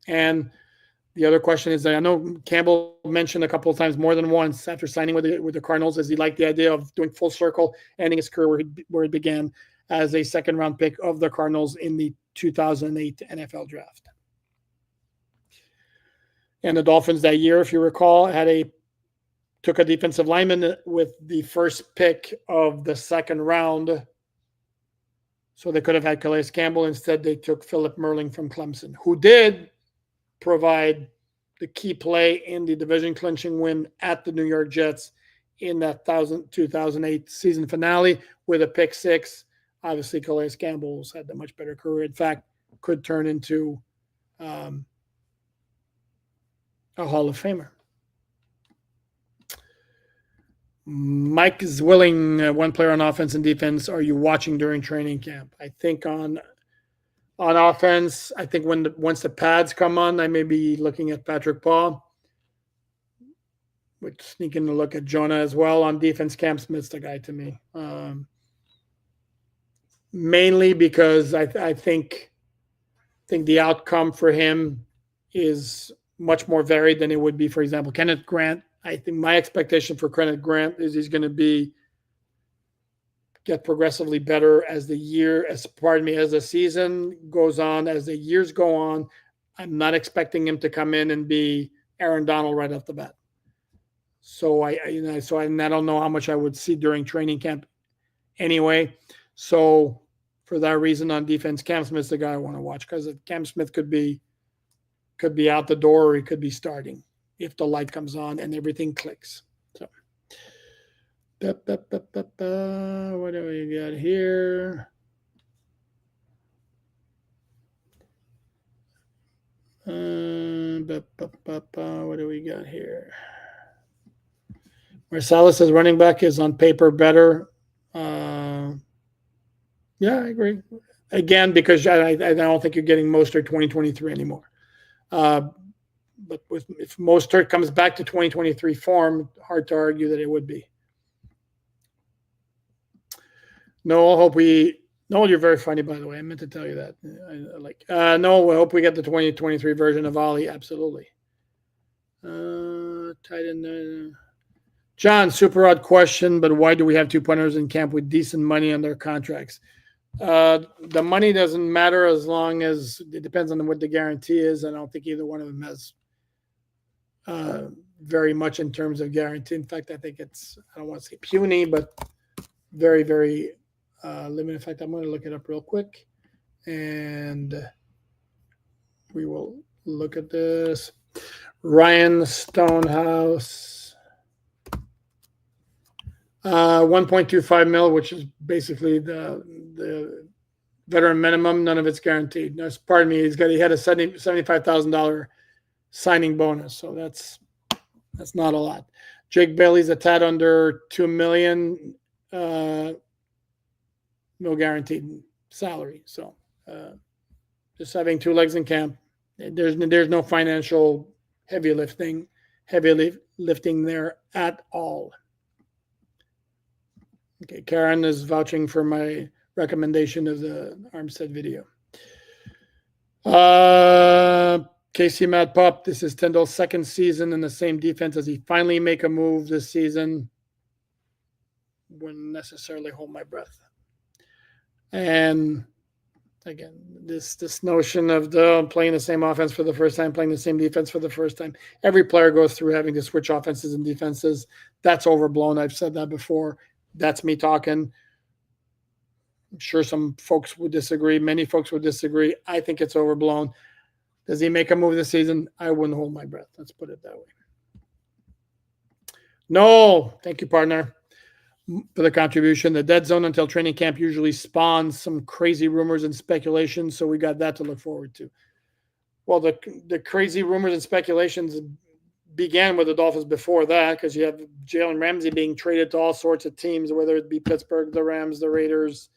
And the other question is that I know Campbell mentioned a couple of times, more than once, after signing with the Cardinals, is he liked the idea of doing full circle, ending his career where he began as a second-round pick of the Cardinals in the 2008 NFL Draft. And the Dolphins that year, if you recall, took a defensive lineman with the first pick of the second round. So they could have had Calais Campbell. Instead, they took Philip Merling from Clemson, who did provide the key play in the division clinching win at the New York Jets in that 2008 season finale with a pick six. Obviously, Calais Campbell's had a much better career. In fact, could turn into a Hall of Famer. Mike Zwilling, one player on offense and defense. Are you watching during training camp? I think on offense, I think once the pads come on, I may be looking at Patrick Paul. With sneaking a look at Jonah as well. On defense, Cam Smith's the guy to me. Mainly because I think the outcome for him is much more varied than it would be, for example, Kenneth Grant. I think my expectation for Kenneth Grant is he's going to get progressively better as the season goes on, as the years go on. I'm not expecting him to come in and be Aaron Donald right off the bat. So I don't know how much I would see during training camp anyway. So for that reason, on defense, Cam Smith's the guy I want to watch, because Cam Smith could be out the door, or he could be starting if the light comes on and everything clicks. So, what do we got here? What do we got here? Marsalis says running back is on paper better. Yeah, I agree. Again, because I don't think you're getting Mostert 2023 anymore. But if Mostert comes back to 2023 form, hard to argue that it would be. Noel, you're very funny, by the way. I meant to tell you that. Noel, I hope we get the 2023 version of Ollie. Absolutely. Tight end. John, super odd question, but why do we have two punters in camp with decent money on their contracts? The money doesn't matter as long as it depends on what the guarantee is. I don't think either one of them has very much in terms of guarantee. In fact, I think it's, I don't want to say puny, but very, very limited. In fact, I'm going to look it up real quick, and we will look at this. Ryan Stonehouse. 1.25 mil, which is basically the veteran minimum. None of it's guaranteed. No, pardon me. He had a $75,000 signing bonus, so that's not a lot. Jake Bailey's a tad under $2 million, no guaranteed salary. So just having two legs in camp. There's no financial heavy lifting there at all. Okay, Karen is vouching for my recommendation of the Armstead video. KC Mad Pup, this is Tyndall's second season in the same defense. Does he finally make a move this season? Wouldn't necessarily hold my breath. And again, this notion of playing the same offense for the first time, playing the same defense for the first time. Every player goes through having to switch offenses and defenses. That's overblown. I've said that before. That's me talking. I'm sure some folks would disagree. Many folks would disagree. I think it's overblown. Does he make a move this season? I wouldn't hold my breath. Let's put it that way. No, thank you, partner, for the contribution. The dead zone until training camp usually spawns some crazy rumors and speculation, so we got that to look forward to. Well, the crazy rumors and speculations began with the Dolphins before that, because you have Jalen Ramsey being traded to all sorts of teams, whether it be Pittsburgh, the Rams, the Raiders.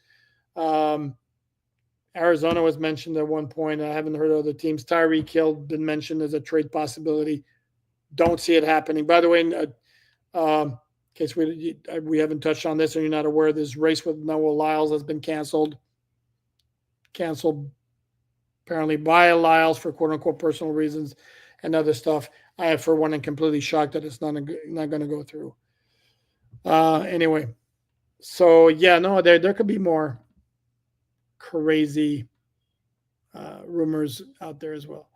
Arizona was mentioned at one point. I haven't heard of other teams. Tyreek Hill been mentioned as a trade possibility. Don't see it happening. By the way, in case we haven't touched on this and you're not aware, this race with Noah Lyles has been canceled. Canceled apparently by Lyles for quote-unquote personal reasons and other stuff. I, for one, am completely shocked that it's not going to go through. Anyway, so yeah, no, there could be more crazy rumors out there as well.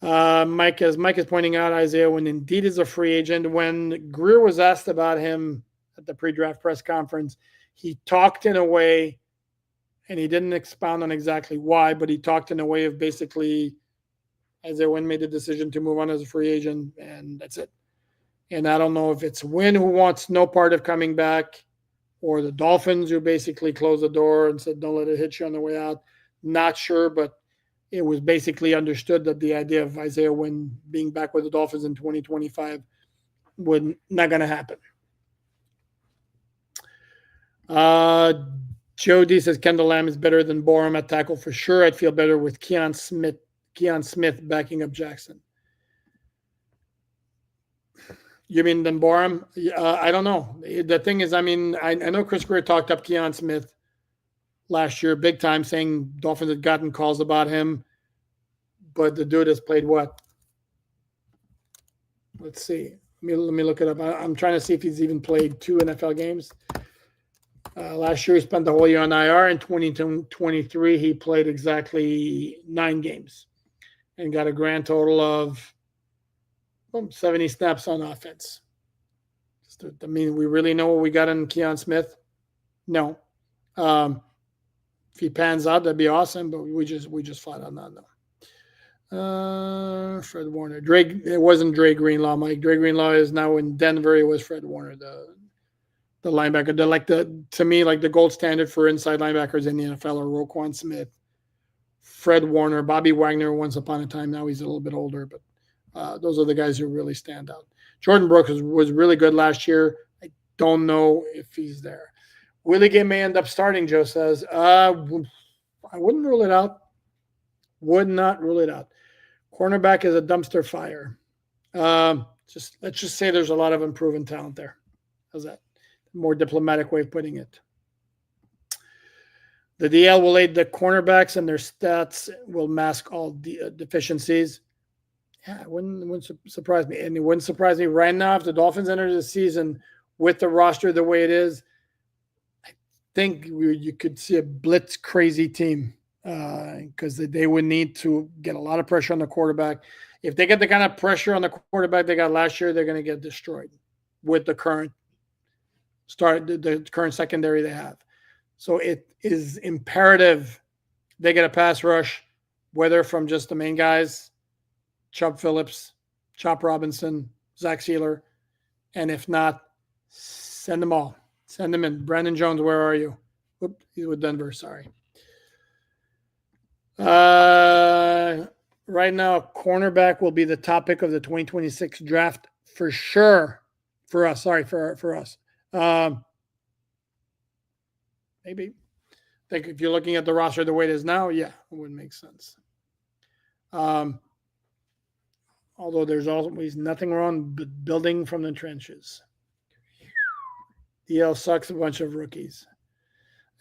Mike is pointing out, Isaiah Wynn indeed is a free agent. When Greer was asked about him at the pre-draft press conference, he talked in a way, and he didn't expound on exactly why, but he talked in a way of basically Isaiah Wynn made the decision to move on as a free agent, and that's it. And I don't know if it's Wynn who wants no part of coming back, or the Dolphins who basically closed the door and said, don't let it hit you on the way out. Not sure, but it was basically understood that the idea of Isaiah Wynn being back with the Dolphins in 2025 would not going to happen. Jody says Kendall Lamb is better than Borum at tackle for sure. I'd feel better with Keon Smith backing up Jackson. You mean than Borum? I don't know. The thing is, I mean, I know Chris Greer talked up Keon Smith last year big time, saying Dolphins had gotten calls about him, but the dude has played what? Let's see. Let me look it up. I'm trying to see if he's even played 2 NFL games. Last year he spent the whole year on IR. In 2023 he played exactly 9 games and got a grand total of 70 snaps on offense. I mean, we really know what we got in Keon Smith? No. If he pans out, that'd be awesome, but we just flat out not know. Fred Warner. It wasn't Dre Greenlaw, Mike. Dre Greenlaw is now in Denver. It was Fred Warner, the linebacker. They're to me, the gold standard for inside linebackers in the NFL are Roquan Smith, Fred Warner, Bobby Wagner once upon a time. Now he's a little bit older, but those are the guys who really stand out. Jordan Brooks was really good last year. I don't know if he's there. Willie Gay may end up starting, Joe says. I wouldn't rule it out. Would not rule it out. Cornerback is a dumpster fire. Let's just say there's a lot of unproven talent there. How's that? More diplomatic way of putting it. The DL will aid the cornerbacks, and their stats will mask all deficiencies. Yeah, it wouldn't surprise me. And it wouldn't surprise me right now if the Dolphins enter the season with the roster the way it is. I think you could see a blitz crazy team because they would need to get a lot of pressure on the quarterback. If they get the kind of pressure on the quarterback they got last year, they're going to get destroyed with the current current secondary they have. So it is imperative they get a pass rush, whether from just the main guys, Chubb Phillips, Chop Robinson, Zach Sealer, and if not, send them all. Send them in. Brandon Jones, where are you? Oop, he's with Denver, sorry. Right now, cornerback will be the topic of the 2026 draft for sure. For us, sorry, for us. Maybe. I think if you're looking at the roster the way it is now, yeah, it would make sense. Although there's always nothing wrong with building from the trenches. DL sucks, a bunch of rookies.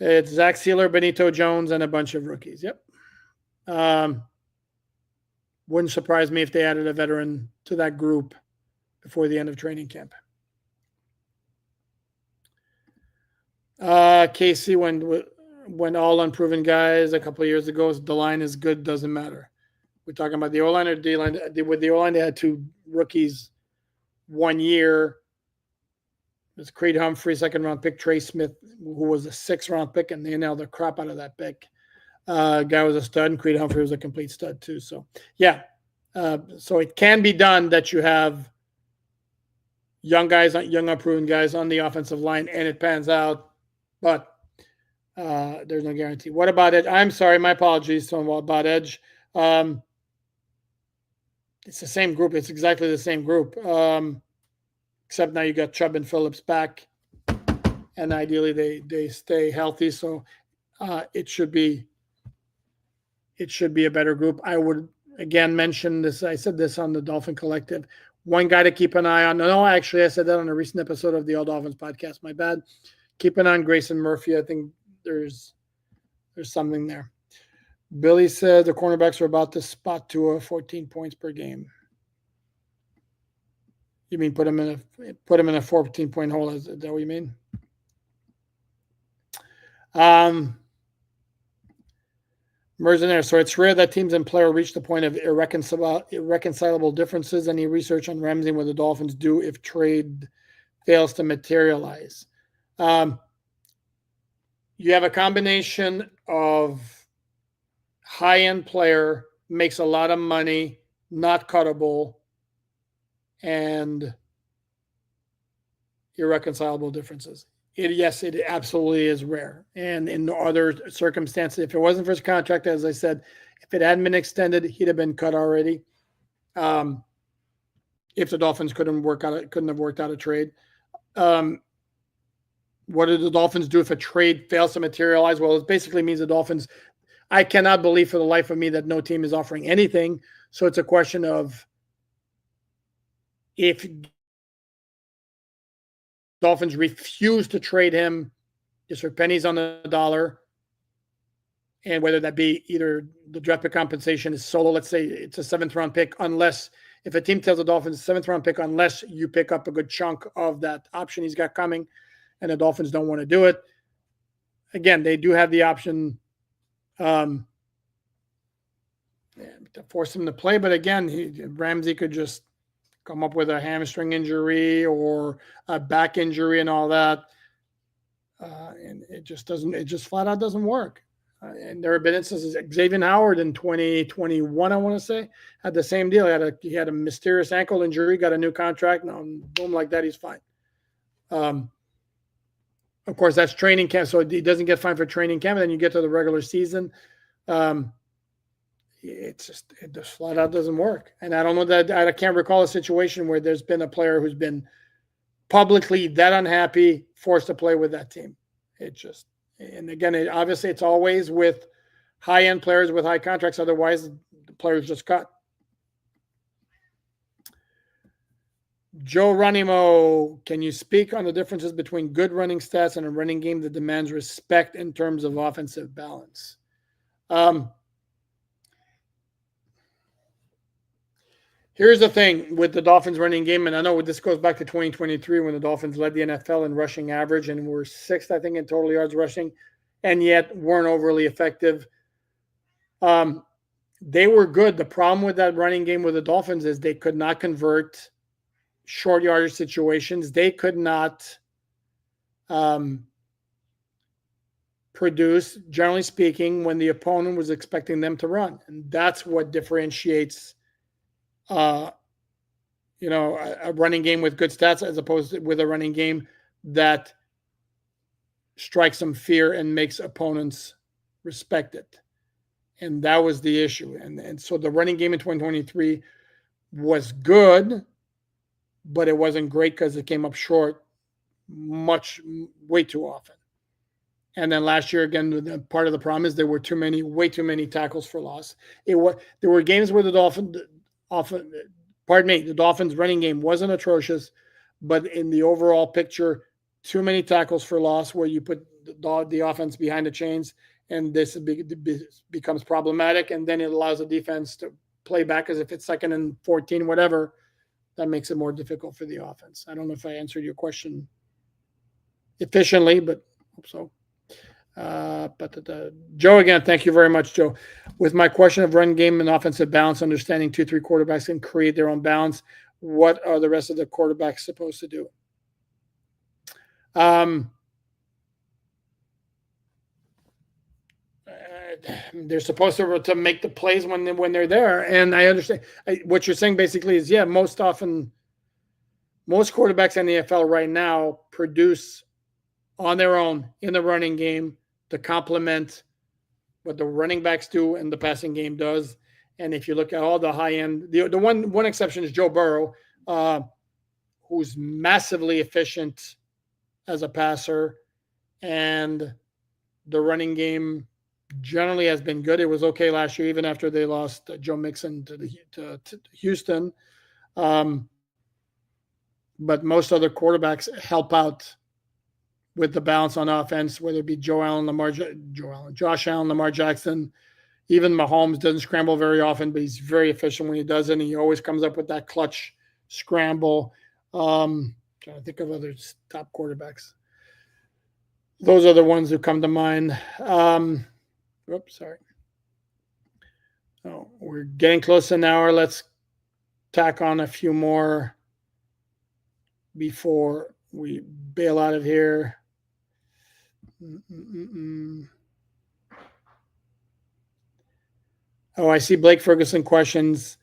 It's Zach Sealer, Benito Jones, and a bunch of rookies. Yep. Wouldn't surprise me if they added a veteran to that group before the end of training camp. Casey, when all unproven guys a couple of years ago, the line is good, doesn't matter. We're talking about the O-line or D-line. With the O-line, they had 2 rookies 1 year. It was Creed Humphrey, 2nd-round pick, Trey Smith, who was a 6th-round pick, and they nailed the crap out of that pick. Guy was a stud, and Creed Humphrey was a complete stud too. So, yeah. So it can be done that you have young unproven guys on the offensive line, and it pans out, but there's no guarantee. What about Edge? I'm sorry, my apologies. So about Edge. It's the same group. It's exactly the same group. Except now you got Chubb and Phillips back, and ideally they stay healthy. So it should be a better group. I would again mention this. I said this on the Dolphin Collective. One guy to keep an eye on. No, actually, I said that on a recent episode of the All Dolphins podcast. My bad. Keep an eye on Grayson Murphy. I think there's something there. Billy said the cornerbacks are about to spot to 14 points per game. You mean put him in a 14-point hole? Is that what you mean? Mercenaire. So it's rare that teams and player reach the point of irreconcilable differences. Any research on Ramsey what the Dolphins do if trade fails to materialize? You have a combination of high-end player, makes a lot of money, not cuttable, and irreconcilable differences. Yes, it absolutely is rare. And in other circumstances, if it wasn't for his contract, as I said, if it hadn't been extended, he'd have been cut already. If the Dolphins couldn't have worked out a trade. What do the Dolphins do if a trade fails to materialize? Well, it basically means the Dolphins, I cannot believe for the life of me that no team is offering anything. So it's a question of if Dolphins refuse to trade him just for pennies on the dollar, and whether that be either the draft pick compensation is solo, let's say it's a 7th-round pick, unless if a team tells the Dolphins 7th-round pick, unless you pick up a good chunk of that option he's got coming, and the Dolphins don't want to do it. Again, they do have the option to force him to play, but again, Ramsey could just come up with a hamstring injury or a back injury and all that. And it just flat out doesn't work. And there have been instances, Xavier Howard in 2021, I want to say, had the same deal. He had a mysterious ankle injury, got a new contract. Now, boom, like that, he's fine. Of course, that's training camp, so he doesn't get fined for training camp. And then you get to the regular season. It just flat out doesn't work. And I don't know that I can't recall a situation where there's been a player who's been publicly that unhappy, forced to play with that team. And again, obviously it's always with high-end players with high contracts. Otherwise, the players just cut. Joe Ranimo, can you speak on the differences between good running stats and a running game that demands respect in terms of offensive balance? Here's the thing with the Dolphins running game, and I know this goes back to 2023 when the Dolphins led the NFL in rushing average and were 6th, I think, in total yards rushing, and yet weren't overly effective. They were good. The problem with that running game with the Dolphins is they could not convert short yardage situations. They could not produce, generally speaking, when the opponent was expecting them to run. And that's what differentiates a running game with good stats as opposed to with a running game that strikes some fear and makes opponents respect it. And that was the issue. And so the running game in 2023 was good, but it wasn't great because it came up short way too often. And then last year, again, part of the problem is there were way too many tackles for loss. There were games where the Dolphins running game wasn't atrocious, but in the overall picture, too many tackles for loss where you put the offense behind the chains, and this becomes problematic, and then it allows the defense to play back as if it's 2nd and 14, whatever. That makes it more difficult for the offense. I don't know if I answered your question efficiently, but hope so. Joe, again, thank you very much, Joe. With my question of run game and offensive balance, understanding 2-3 quarterbacks can create their own balance, what are the rest of the quarterbacks supposed to do? They're supposed to make the plays when they're there, and I understand what you're saying. Basically, is most quarterbacks in the NFL right now produce on their own in the running game to complement what the running backs do and the passing game does. And if you look at all the high end, the one exception is Joe Burrow, who's massively efficient as a passer, and the running game generally has been good. It was okay last year, even after they lost Joe Mixon to Houston. But most other quarterbacks help out with the balance on offense, whether it be Josh Allen, Lamar Jackson. Even Mahomes doesn't scramble very often, but he's very efficient when he does it. And he always comes up with that clutch scramble. Trying to think of other top quarterbacks. Those are the ones who come to mind. Oops, sorry. Oh, we're getting close to an hour. Let's tack on a few more before we bail out of here. Oh, I see Blake Ferguson questions.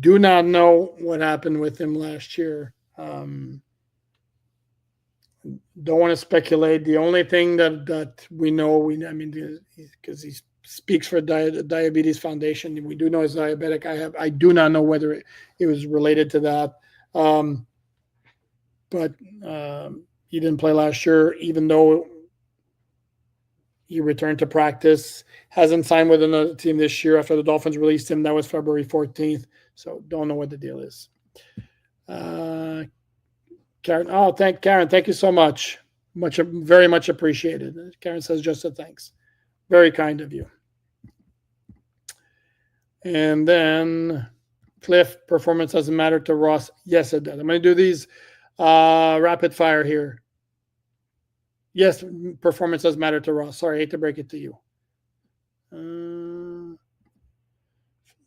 Do not know what happened with him last year. Don't want to speculate. The only thing that we know, because he speaks for Diabetes Foundation, we do know he's diabetic. I do not know whether it was related to that. But he didn't play last year, even though he returned to practice. Hasn't signed with another team this year after the Dolphins released him. That was February 14th. So don't know what the deal is. Karen. Oh, Karen. Thank you so much. Very much appreciated. Karen says just a thanks. Very kind of you. And then Cliff, performance doesn't matter to Ross. Yes, it does. I'm going to do these rapid fire here. Yes, performance does matter to Ross. Sorry, I hate to break it to you.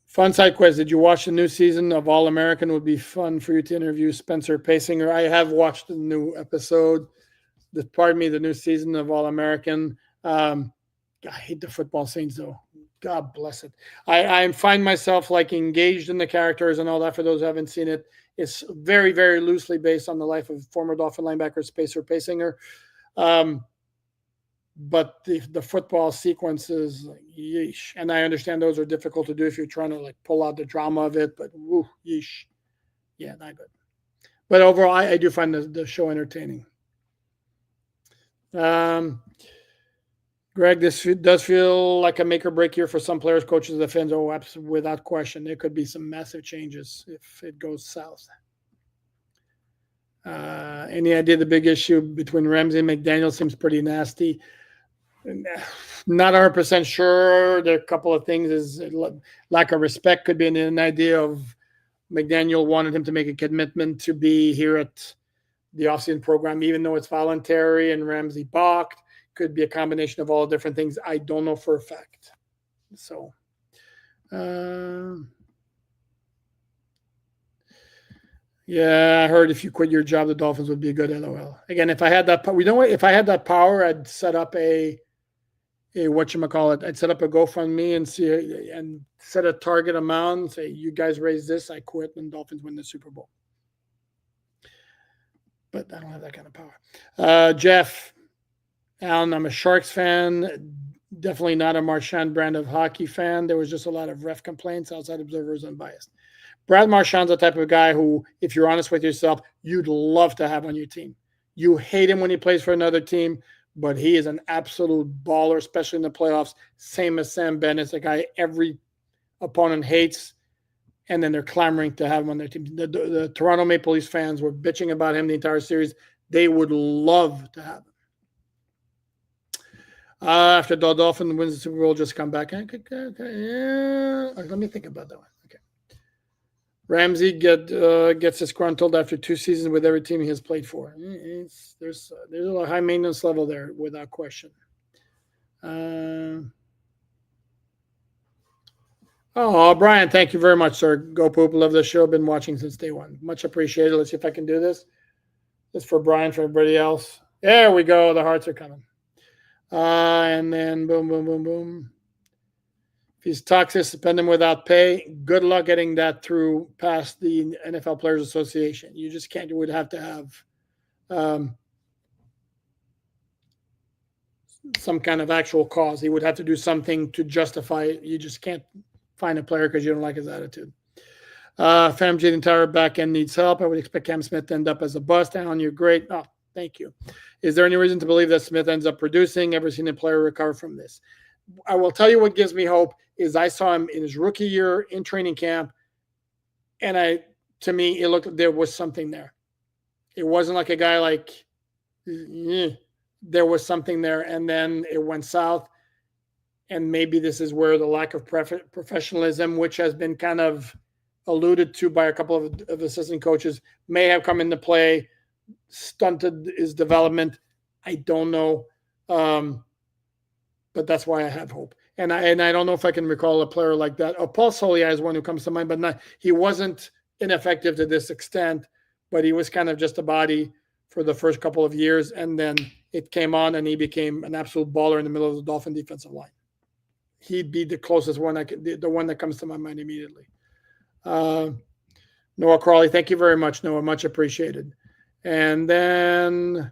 Fun side quiz. Did you watch the new season of All American? It would be fun for you to interview Spencer Paysinger. I have watched the new episode. The new season of All American. I hate the football scenes though. God bless it. I find myself like engaged in the characters and all that. For those who haven't seen it, it's very, very loosely based on the life of former Dolphin linebacker Spencer Paysinger. But the football sequences, yeesh. And I understand those are difficult to do if you're trying to like pull out the drama of it, but woo, yeesh. Yeah, not good. But overall, I do find the show entertaining. Greg, this does feel like a make or break year for some players, coaches, and the fans. Oh, absolutely, without question. There could be some massive changes if it goes south. Any idea the big issue between Ramsey and McDaniel seems pretty nasty? Not 100% sure. There are a couple of things. Is lack of respect could be an idea of McDaniel wanted him to make a commitment to be here at the offseason program, even though it's voluntary, and Ramsey balked. Could be a combination of all different things. I don't know for a fact. So, yeah, I heard if you quit your job, the Dolphins would be a good LOL. Again, if I had that, if I had that power, I'd set up a whatchamacallit. I'd set up a GoFundMe and set a target amount and say, you guys raise this, I quit, and Dolphins win the Super Bowl. But I don't have that kind of power. Jeff, Alain, I'm a Sharks fan. Definitely not a Marchand brand of hockey fan. There was just a lot of ref complaints. Outside observers unbiased. Brad Marchand's the type of guy who, if you're honest with yourself, you'd love to have on your team. You hate him when he plays for another team, but he is an absolute baller, especially in the playoffs. Same as Sam Bennett's a guy every opponent hates, and then they're clamoring to have him on their team. The Toronto Maple Leafs fans were bitching about him the entire series. They would love to have him. After the Dolphins wins the Super Bowl, just come back. Let me think about that one. Okay. Ramsey gets disgruntled after 2 seasons with every team he has played for. There's a high maintenance level there, without question. Brian, thank you very much, sir. Go Poop. Love the show. Been watching since day one. Much appreciated. Let's see if I can do this. This is for Brian, for everybody else. There we go. The hearts are coming. And then boom, boom, boom, boom. If he's toxic, suspend him without pay. Good luck getting that through past the NFL Players Association. You just can't. You would have to have some kind of actual cause. He would have to do something to justify it. You just can't find a player because you don't like his attitude. Fam J, the entire back end needs help. I would expect Cam Smith to end up as a bust. Alan, you're great. Oh, thank you. Is there any reason to believe that Smith ends up producing? Ever seen a player recover from this? I will tell you what gives me hope is I saw him in his rookie year in training camp, and to me, it looked there was something there. It wasn't like a guy like, there was something there, and then it went south. And maybe this is where the lack of professionalism, which has been kind of alluded to by a couple of assistant coaches, may have come into play, stunted his development. I don't know. But that's why I have hope. And I don't know if I can recall a player like that. Paul Soliai is one who comes to mind, but he wasn't ineffective to this extent, but he was kind of just a body for the first couple of years. And then it came on and he became an absolute baller in the middle of the Dolphin defensive line. He'd be the closest one the one that comes to my mind immediately. Noah Crawley, thank you very much, Noah. Much appreciated. And then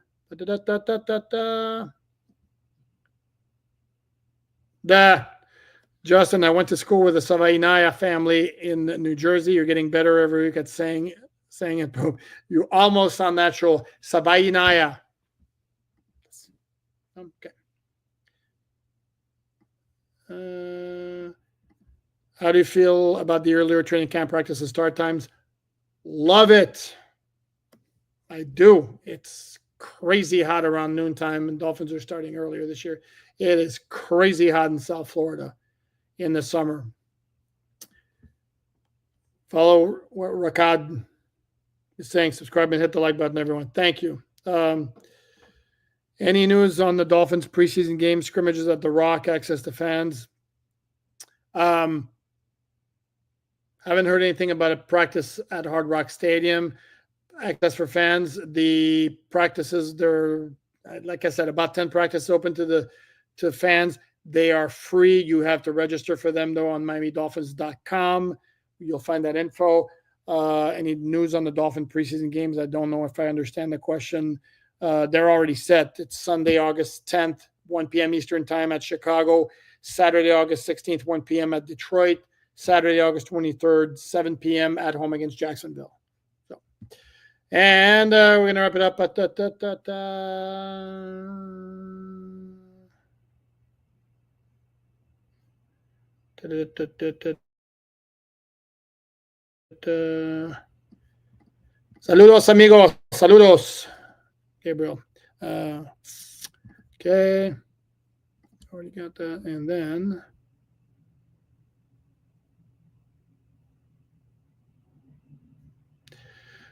Justin, I went to school with the Savainaya family in New Jersey. You're getting better every week at saying it. You almost sound natural. Savainaya. Okay. How do you feel about the earlier training camp practice and start times? Love it. I do. It's crazy hot around noontime, and Dolphins are starting earlier this year. It is crazy hot in South Florida in the summer. Follow what Rakad is saying. Subscribe and hit the like button, everyone. Thank you. Any news on the Dolphins preseason game scrimmages at the Rock, access to fans? Haven't heard anything about a practice at Hard Rock Stadium. Access for fans. The practices, they're, like I said, about 10 practices open to fans. They are free. You have to register for them, though, on MiamiDolphins.com. You'll find that info. Any news on the Dolphin preseason games? I don't know if I understand the question. They're already set. It's Sunday, August 10th, 1 p.m. Eastern time at Chicago. Saturday, August 16th, 1 p.m. at Detroit. Saturday, August 23rd, 7 p.m. at home against Jacksonville. So, and we're going to wrap it up. Saludos, amigos. Saludos. Gabriel. Okay. Already got that. And then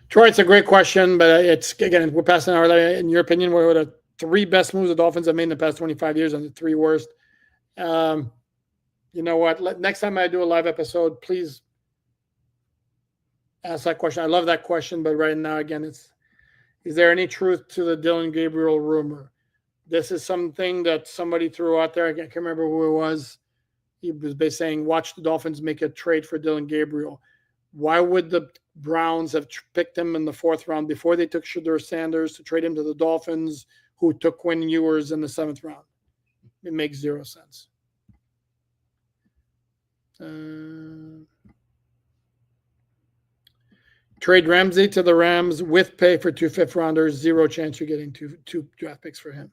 Troy, it's a great question, but it's, again, we're passing our, in your opinion, what are the 3 best moves the Dolphins have made in the past 25 years and the 3 worst? You know what? Next time I do a live episode, please ask that question. I love that question, but right now, again, is there any truth to the Dillon Gabriel rumor? This is something that somebody threw out there. I can't remember who it was. He was basically saying, watch the Dolphins make a trade for Dillon Gabriel. Why would the Browns have picked him in the 4th round before they took Shedeur Sanders to trade him to the Dolphins, who took Quinn Ewers in the 7th round? It makes 0 sense. Trade Ramsey to the Rams with pay for 2 5th-rounders. 0 chance you're getting two draft picks for him.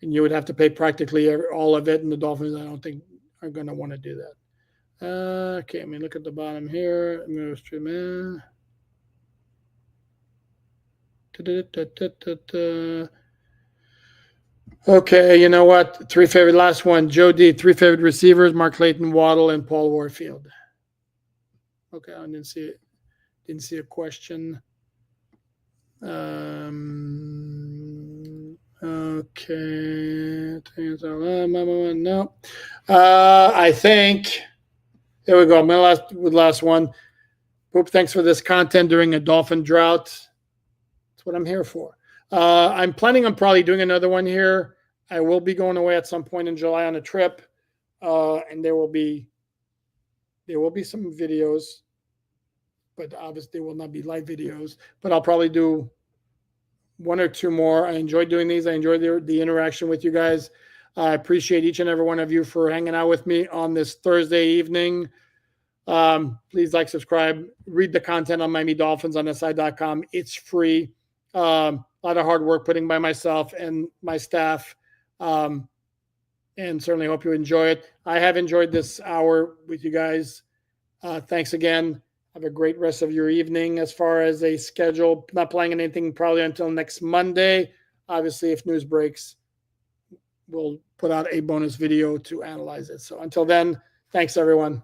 And you would have to pay practically all of it, and the Dolphins, I don't think, are going to want to do that. Okay, I mean, look at the bottom here. I'm going to stream in. Okay, you know what? 3 favorite, last one. Joe D, 3 favorite receivers: Mark Clayton, Waddle, and Paul Warfield. Okay, I didn't see it. Didn't see a question. Okay. No. I think. There we go. My last one. Poop, thanks for this content during a Dolphin drought. That's what I'm here for. I'm planning on probably doing another one here. I will be going away at some point in July on a trip, and there will be some videos, but obviously they will not be live videos. But I'll probably do 1 or 2 more. I enjoy doing these. I enjoy the interaction with you guys. I appreciate each and every one of you for hanging out with me on this Thursday evening. Please like, subscribe, read the content on Miami Dolphins on SI.com. It's free. A lot of hard work putting by myself and my staff. And certainly hope you enjoy it. I have enjoyed this hour with you guys. Thanks again. Have a great rest of your evening. As far as a schedule, not playing anything probably until next Monday. Obviously, if news breaks, we'll put out a bonus video to analyze it. So until then, thanks everyone.